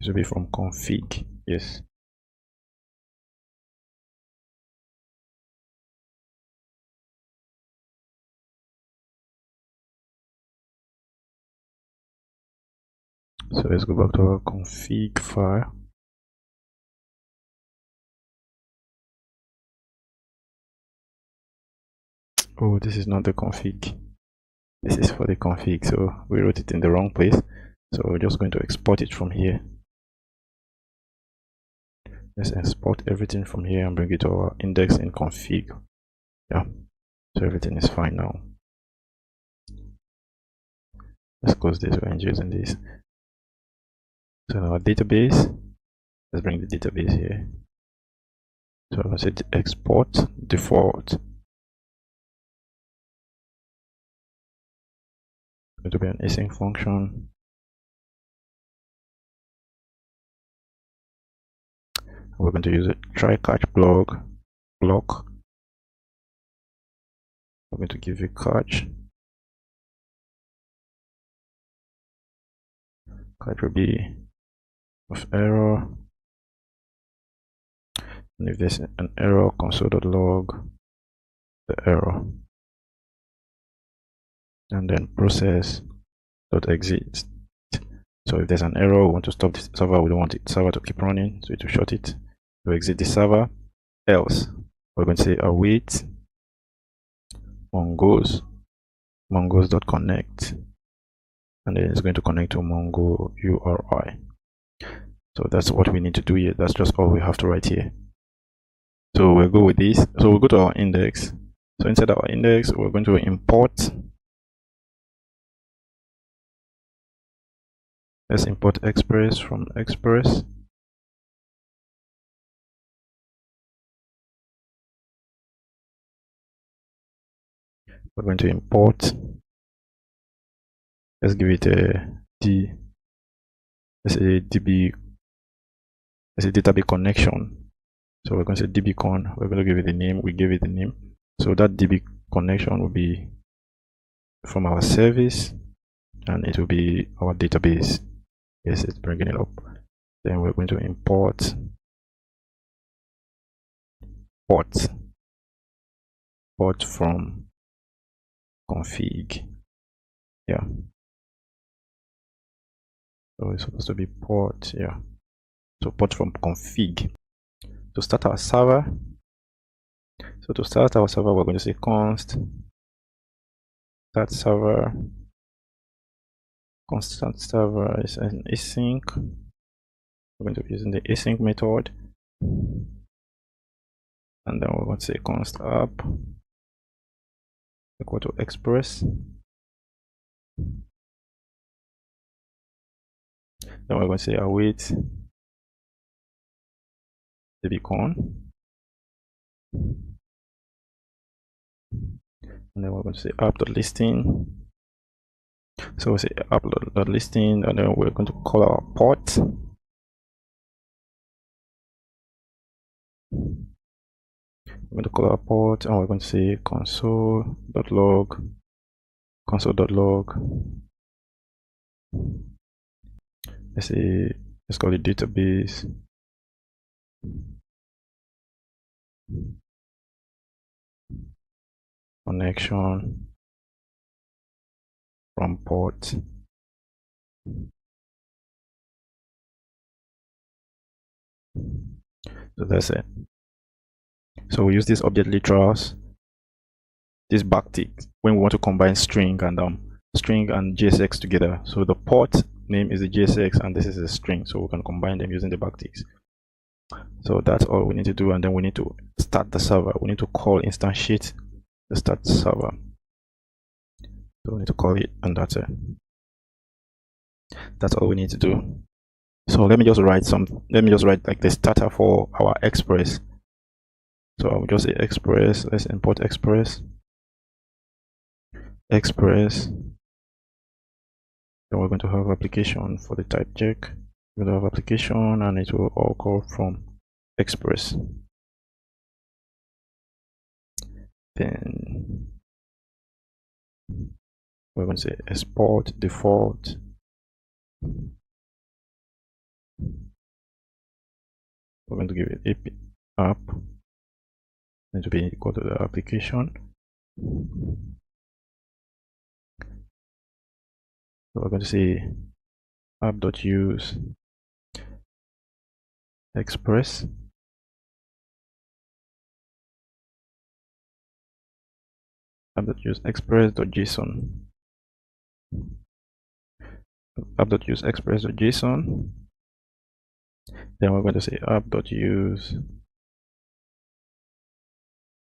This will be from config. Yes. So let's go back to our config file. Oh, this is not the config. This is for the config, so we wrote it in the wrong place. So we're just going to export it from here. Let's export everything from here and bring it to our index in config. Yeah, so everything is fine now. Let's close this. We're using this. So in our database, let's bring the database here. So I'm going to say export default. It's going to be an async function. We're going to use a try catch block. We're going to give you catch. Catch will be of error. And if there's an error, console.log the error. And then process.exit. So if there's an error, we want to stop the server, we don't want the server to keep running, so to shut it, we exit the server. Else, we're going to say await mongoose.connect, and then it's going to connect to Mongo URI. So that's what we need to do here. That's just all we have to write here. So we'll go with this. So we'll go to our index. So inside our index, we're going to import. Let's import Express from Express. We're going to import. Let's give it a let's say DB. Let's say database connection. So we're going to say dbcon. We're going to give it a name. We gave it a name. So that DB connection will be from our service, and it will be our database. Yes, it's bringing it up. Then we're going to import port from config. Yeah. So it's supposed to be port. Yeah. So port from config. To start our server. So to start our server, we're going to say const start server. Constant server is an async. We're going to be using the async method. And then we're going to say const app equal to express. Then we're going to say await dbcon. And then we're going to say app.listing. So we'll say app.listing, and then we're going to call our port. We're going to call our port, and we're going to say console.log let's call it database connection from port. So that's it. So we use this object literals, this backtick, when we want to combine string and JSX together. So the port name is the JSX and this is a string, so we can combine them using the backticks. So that's all we need to do, and then we need to start the server. We need to call instantiate the start server. So we need to call it, and that's it. That's all we need to do. So let me just write like the starter for our Express. So I will just say Express. Let's import Express. Then we're going to have application for the type check. We're going to have application, and it will all call from Express. Then we're going to say export default. We're going to give it AP app, and to be equal to the application. So we're going to say app.use express. App.use express.json. App.use express.json. Then we're going to say app.use.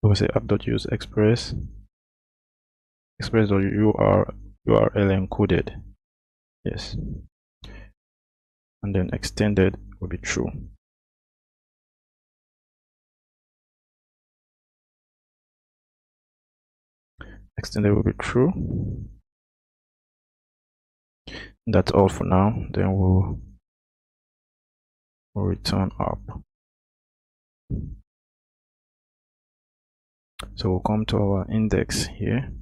We'll say app.use express. Express.url encoded. Yes. And then extended will be true. Extended will be true. That's all for now. Then we'll return up. So we'll come to our index here,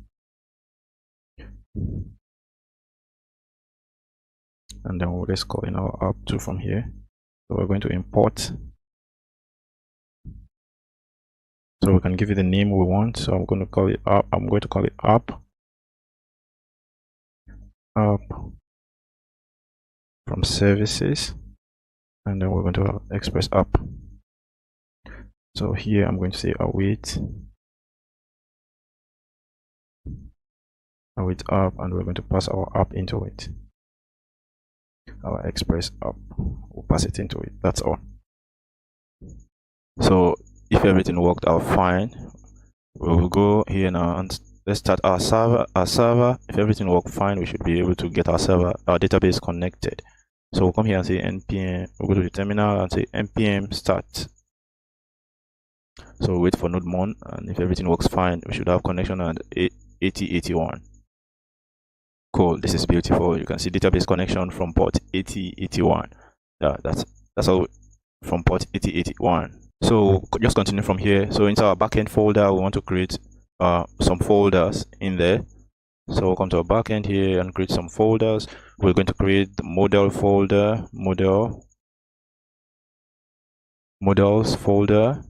and then we'll just call in our app2 from here. So we're going to import. So we can give it the name we want. So I'm going to call it app. I'm going to call it app from services, and then we're going to have express app. So here I'm going to say await app, and we're going to pass our app into it. Our express app, we'll pass it into it. That's all. So if everything worked out fine, we'll go here now and let's start our server. If everything worked fine, we should be able to get our database connected. So we'll come here and say npm. We'll go to the terminal and say npm start. So we'll wait for node mon, and if everything works fine, we should have connection at 8081. Cool, this is beautiful. You can see database connection from port 8081. That's all from port 8081. So just continue from here. So into our backend folder, we want to create some folders in there. So we'll come to our backend here and create some folders. We're going to create the model folder, models folder,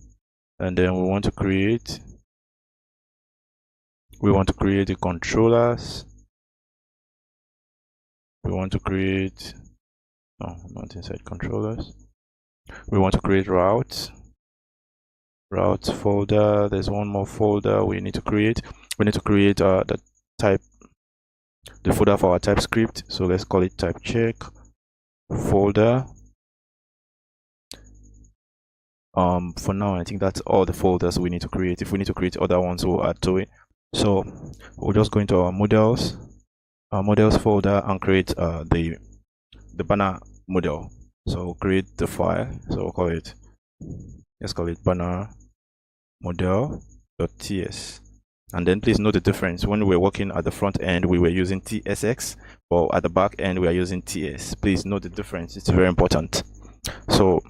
and then we want to create the controllers. We want to create, no, not inside controllers. We want to create routes folder. There's one more folder we need to create. We need to create the folder for our TypeScript. So let's call it type check folder. For now, I think that's all the folders we need to create. If we need to create other ones, we'll add to it. So we'll just go into our models folder and create the banner model. So we'll create the file. So we'll call it, let's call it banner model.ts. And then please note the difference. When we were working at the front end, we were using tsx, but at the back end, we are using ts. Please note the difference. It's very important. So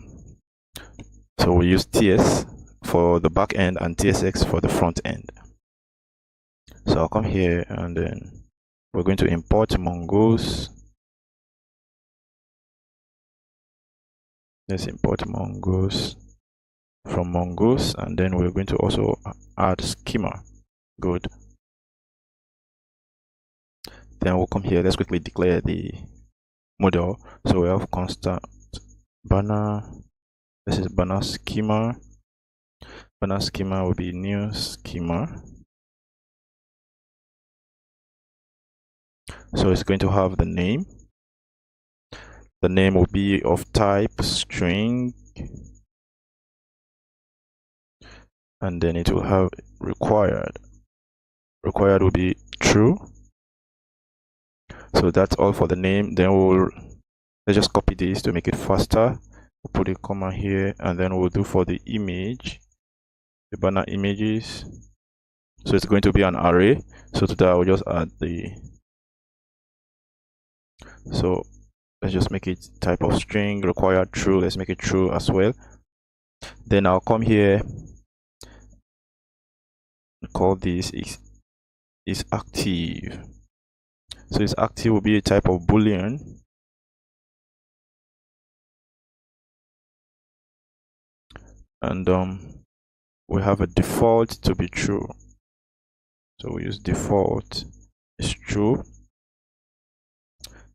we use ts for the back end and tsx for the front end. So I'll come here, and then we're going to import Mongoose Let's import mongoose from mongoose, and then we're going to also add schema. Good. Then we'll come here. Let's quickly declare the model. So we have constant banner. This is banner schema. Banner schema will be new schema. So it's going to have the name. The name will be of type string, and then it will have required. Required will be true. So that's all for the name. Then let's just copy this to make it faster. We'll put a comma here, and then we'll do for the image, the banner images. So it's going to be an array. So to that, we'll just add so let's just make it type of string, required true. Let's make it true as well. Then I'll come here, call this is active. So it's active will be a type of boolean. And we have a default to be true. So we use default is true.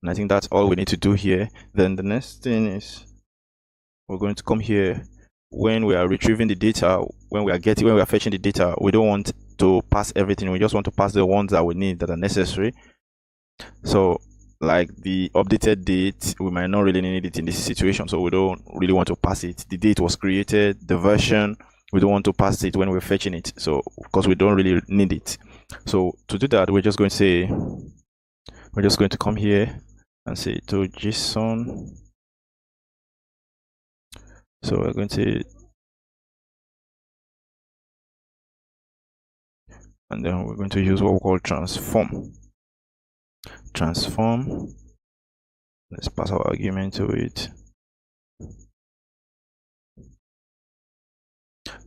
And I think that's all we need to do here. Then the next thing is we're going to come here. When we are retrieving the data, when we are fetching the data, we don't want to pass everything. We just want to pass the ones that we need, that are necessary. So like the updated date, we might not really need it in this situation, so we don't really want to pass it. The date was created, the version, we don't want to pass it when we're fetching it, so because we don't really need it. So to do that, we're just going to come here and say to JSON. So we're going to, and then we're going to use what we call transform. Let's pass our argument to it.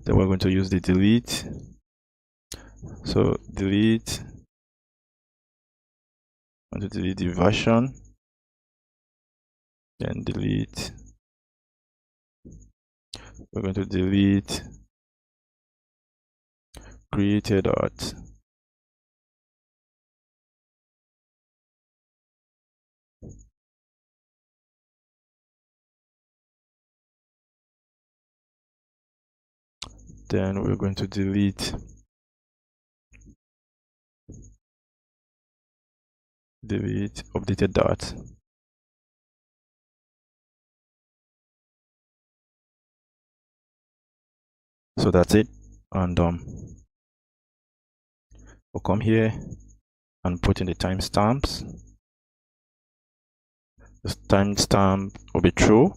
Then we're going to use the delete. So delete, I'm going to delete the version, then delete. We're going to delete created art. Then we're going to delete updated dart. So that's it. And we'll come here and put in the timestamps. This timestamp will be true.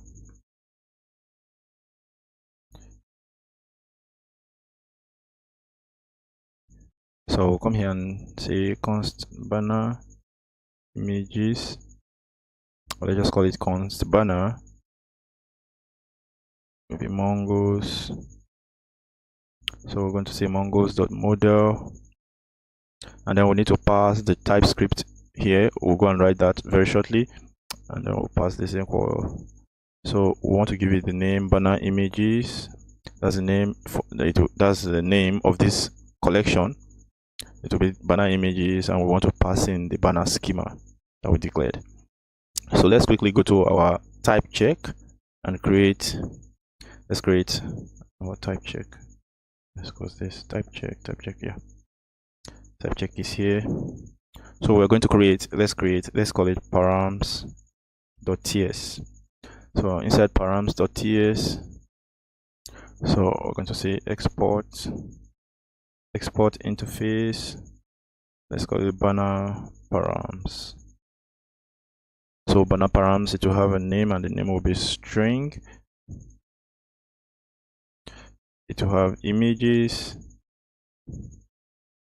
So we'll come here and say const banner images, or let's just call it const banner, maybe mongoose. So we're going to say mongoose.model, and then we need to pass the TypeScript here. We'll go and write that very shortly, and then we'll pass this equal. So we want to give it the name banner images. That's the name that's the name of this collection. It will be banner images, and we want to pass in the banner schema that we declared. So let's quickly go to our type check and let's create our type check. Let's close this type check, yeah. Type check is here. So we're going to let's call it params.ts. So inside params.ts, so we're going to say export interface. Let's call it banner params. So banner params, it will have a name, and the name will be string. It will have images,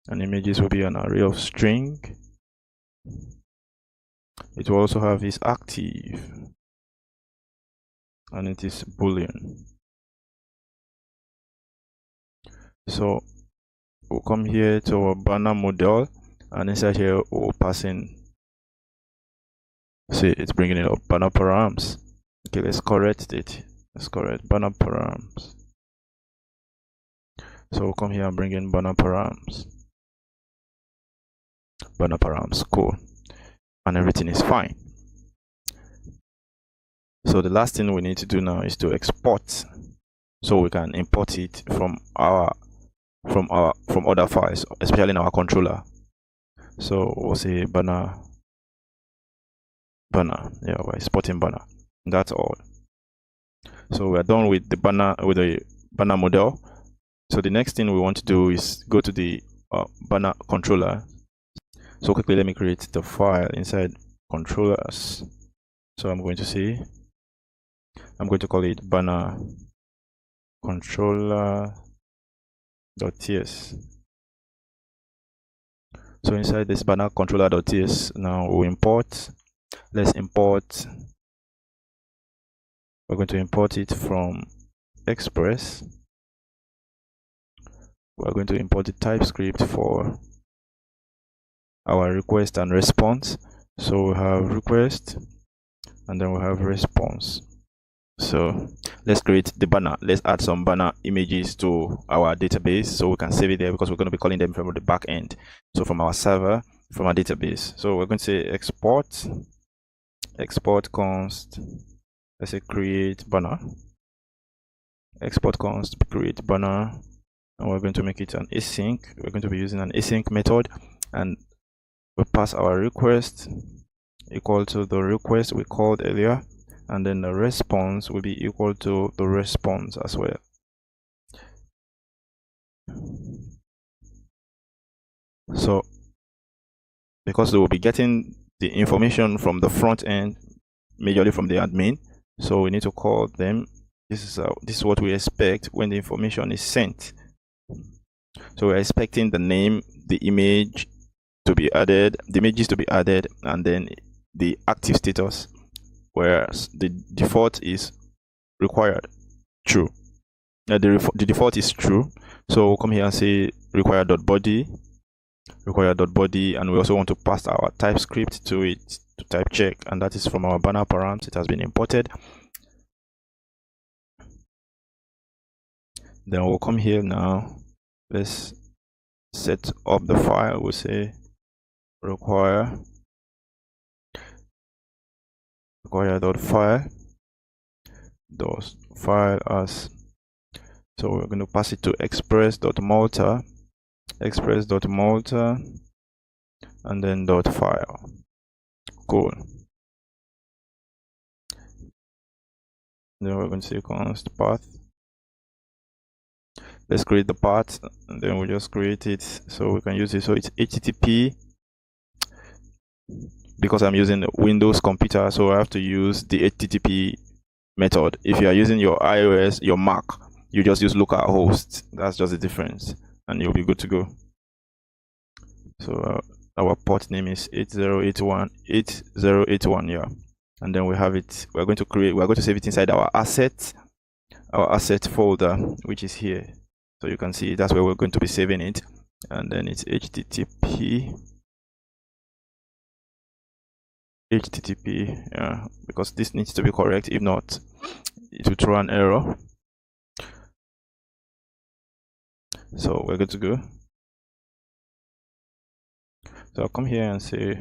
and images will be an array of string. It will also have is active, and it is boolean. So we'll come here to our banner model, and inside here we'll pass in, see it's bringing it up, banner params. Okay, let's correct it. Let's call it banner params. So we'll come here and bring in banner params. Banner params, cool. And everything is fine. So the last thing we need to do now is to export, so we can import it from other files, especially in our controller. So we'll say banner. Yeah, we're exporting banner. That's all. So we're done with the banner model. So the next thing we want to do is go to the banner controller. So quickly, let me create the file inside controllers. So I'm going to call it banner controller.ts. So inside this banner controller.ts, now we'll import. Let's import. We're going to import it from Express. We're going to import the TypeScript for our request and response. So we have request and then we have response. So let's create the banner. Let's add some banner images to our database so we can save it there, because we're going to be calling them from the back end. So from our server, from our database. So we're going to say export const, let's say create banner, export const create banner, and we're going to make it an async. We're going to be using an async method, and we pass our request equal to the request we called earlier, and then the response will be equal to the response as well. So because they will be getting the information from the front end, majorly from the admin, so we need to call them. This is what we expect when the information is sent. So we're expecting the name, the image to be added, the images to be added, and then the active status, whereas the default is required true. The default is true. So we'll come here and say require.body, and we also want to pass our TypeScript to it to type check, and that is from our banner params. It has been imported. Then we'll come here now. Let's set up the file. We'll say require.file as, so we're going to pass it to express.malta, and then .file. Cool. Then we're going to say const path. Let's create the path, and then we just create it so we can use it. So it's HTTP. Because I'm using a Windows computer, so I have to use the HTTP method. If you are using your iOS, your Mac, you just use localhost. That's just the difference, and you'll be good to go. So our port name is 8081, yeah. And then we have it. We're going to save it inside our asset folder, which is here. So you can see that's where we're going to be saving it. And then it's HTTP, yeah, because this needs to be correct. If not, it will throw an error. So we're good to go. So I'll come here and say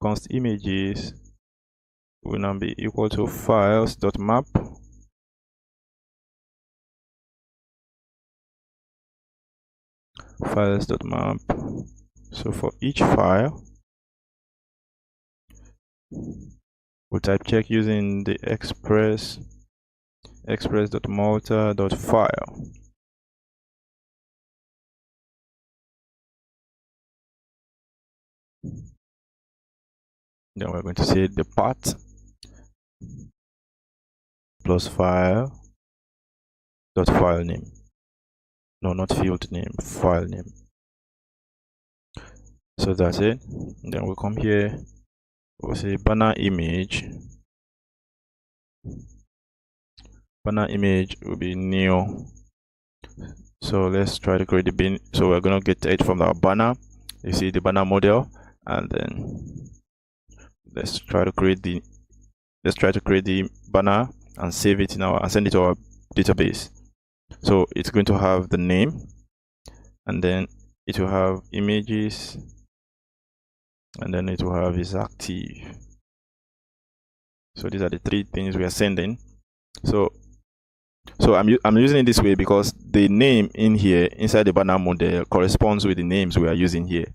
const images will now be equal to files.map. So for each file, we'll type check using the express.malta.file. Then we're going to say the path plus file dot file name. No, not field name, file name. So that's it. Then we'll come here, we'll say banner image. Banner image will be new. So let's try to create the bin. So we're going to get it from our banner. You see the banner model, and then let's try to create the let's try to create the banner and save it in our and send it to our database. So it's going to have the name, and then it will have images, and then it will have is active. So these are the three things we are sending. So I'm using it this way because the name in here inside the banner model corresponds with the names we are using here.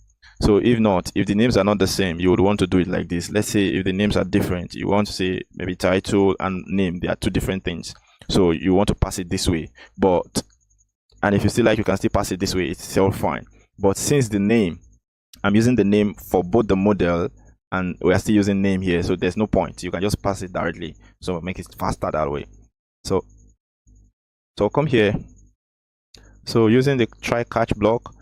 So if the names are not the same, you would want to do it like this. Let's say if the names are different, you want to say maybe title and name, they are two different things. So you want to pass it this way. And if you still like, you can still pass it this way, it's still fine. But since the name, I'm using the name for both the model and we are still using name here, so there's no point. You can just pass it directly. So make it faster that way. So come here. So using the try catch block,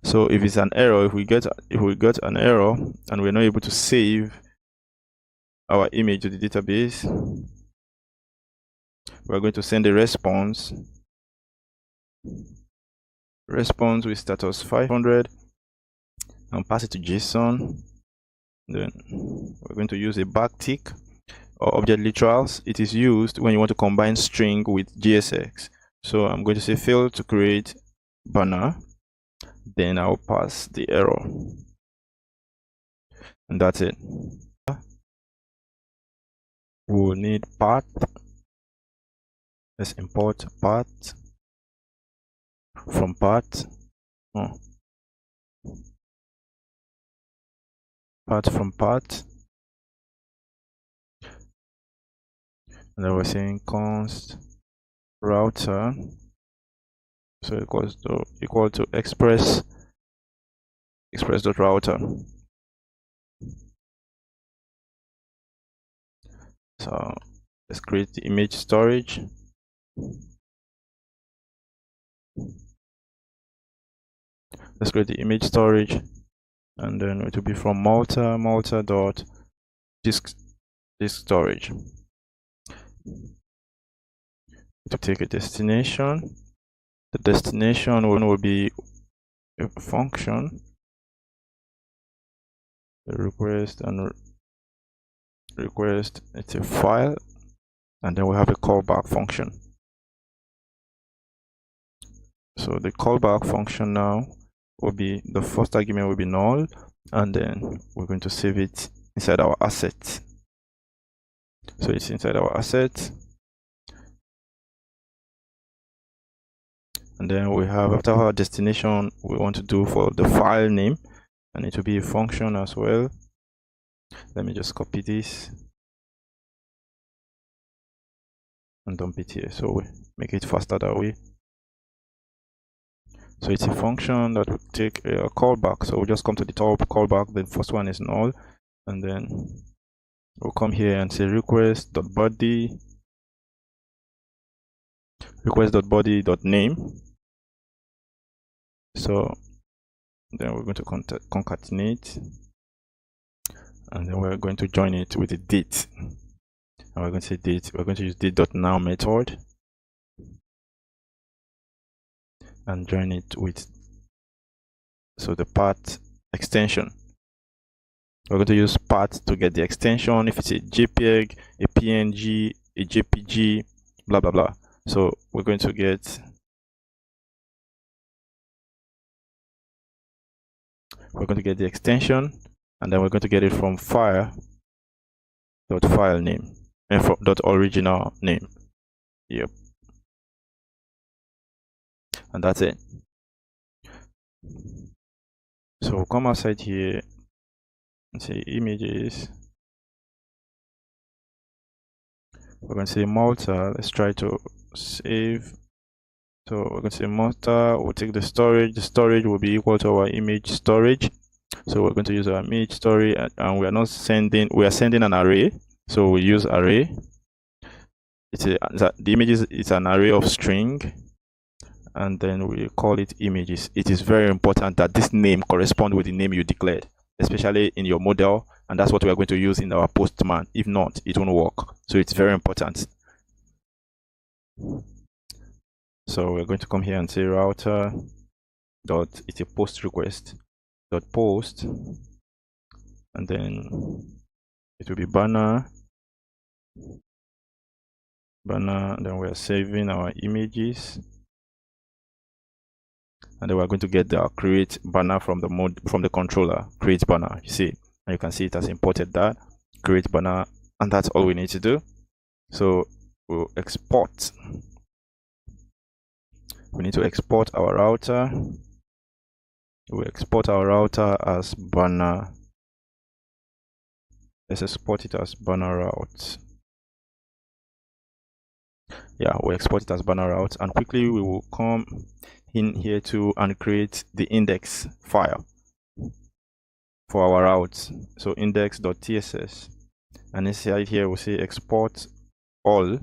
so if it's an error, if we get an error and we're not able to save our image to the database, we're going to send a response with status 500 and pass it to JSON. Then we're going to use a backtick or object literals. It is used when you want to combine string with JSX. So I'm going to say fail to create banner, then I'll pass the error, and that's it. We'll need path. Let's import path from path. Path from path, and then we're saying const router, so equal to express.router. So let's create the image storage. Let's create the image storage, and then it will be from Malta dot disk storage. To take a destination, the destination will be a function, the request it's a file, and then we have a callback function. So the callback function now will be, the first argument will be null, and then we're going to save it inside our assets. So it's inside our assets, and then we have, after our destination, we want to do for the file name, and it will be a function as well. Let me just copy this and dump it here, so we make it faster that way. So it's a function that will take a callback. So we'll just come to the top, callback, the first one is null, and then we'll come here and say request.body.name. So then we're going to concatenate, and then we're going to join it with the date, and we're going to say date. We're going to use date.now method and join it with the path extension. We're going to use path to get the extension. If it's a JPEG, a PNG, a JPG, blah blah blah. So we're going to get the extension, and then we're going to get it from file name and from original name. Yep. And that's it. So we'll come outside here and say images. We're going to say Malta. Let's try to save. So we're going to say Malta. We'll take the storage. The storage will be equal to our image storage. So we're going to use our image storage, and we are sending an array. So we use array. The images is an array of string, and then we call it images. It is very important that this name corresponds with the name you declared, especially in your model, and that's what we are going to use in our postman. If not, it won't work. So it's very important. So we're going to come here and say router dot, it's a post request dot post, and then it will be banner, and then we're saving our images, and then we're going to get the create banner from the controller, create banner. You see, and you can see it has imported that create banner, and that's all we need to do. So we'll export. We need to export our router. We'll export our router as banner. Let's export it as banner route. Yeah, we'll export it as banner route, and quickly we will come in here to and create the index file for our routes. So index.tss, and inside here we'll say export all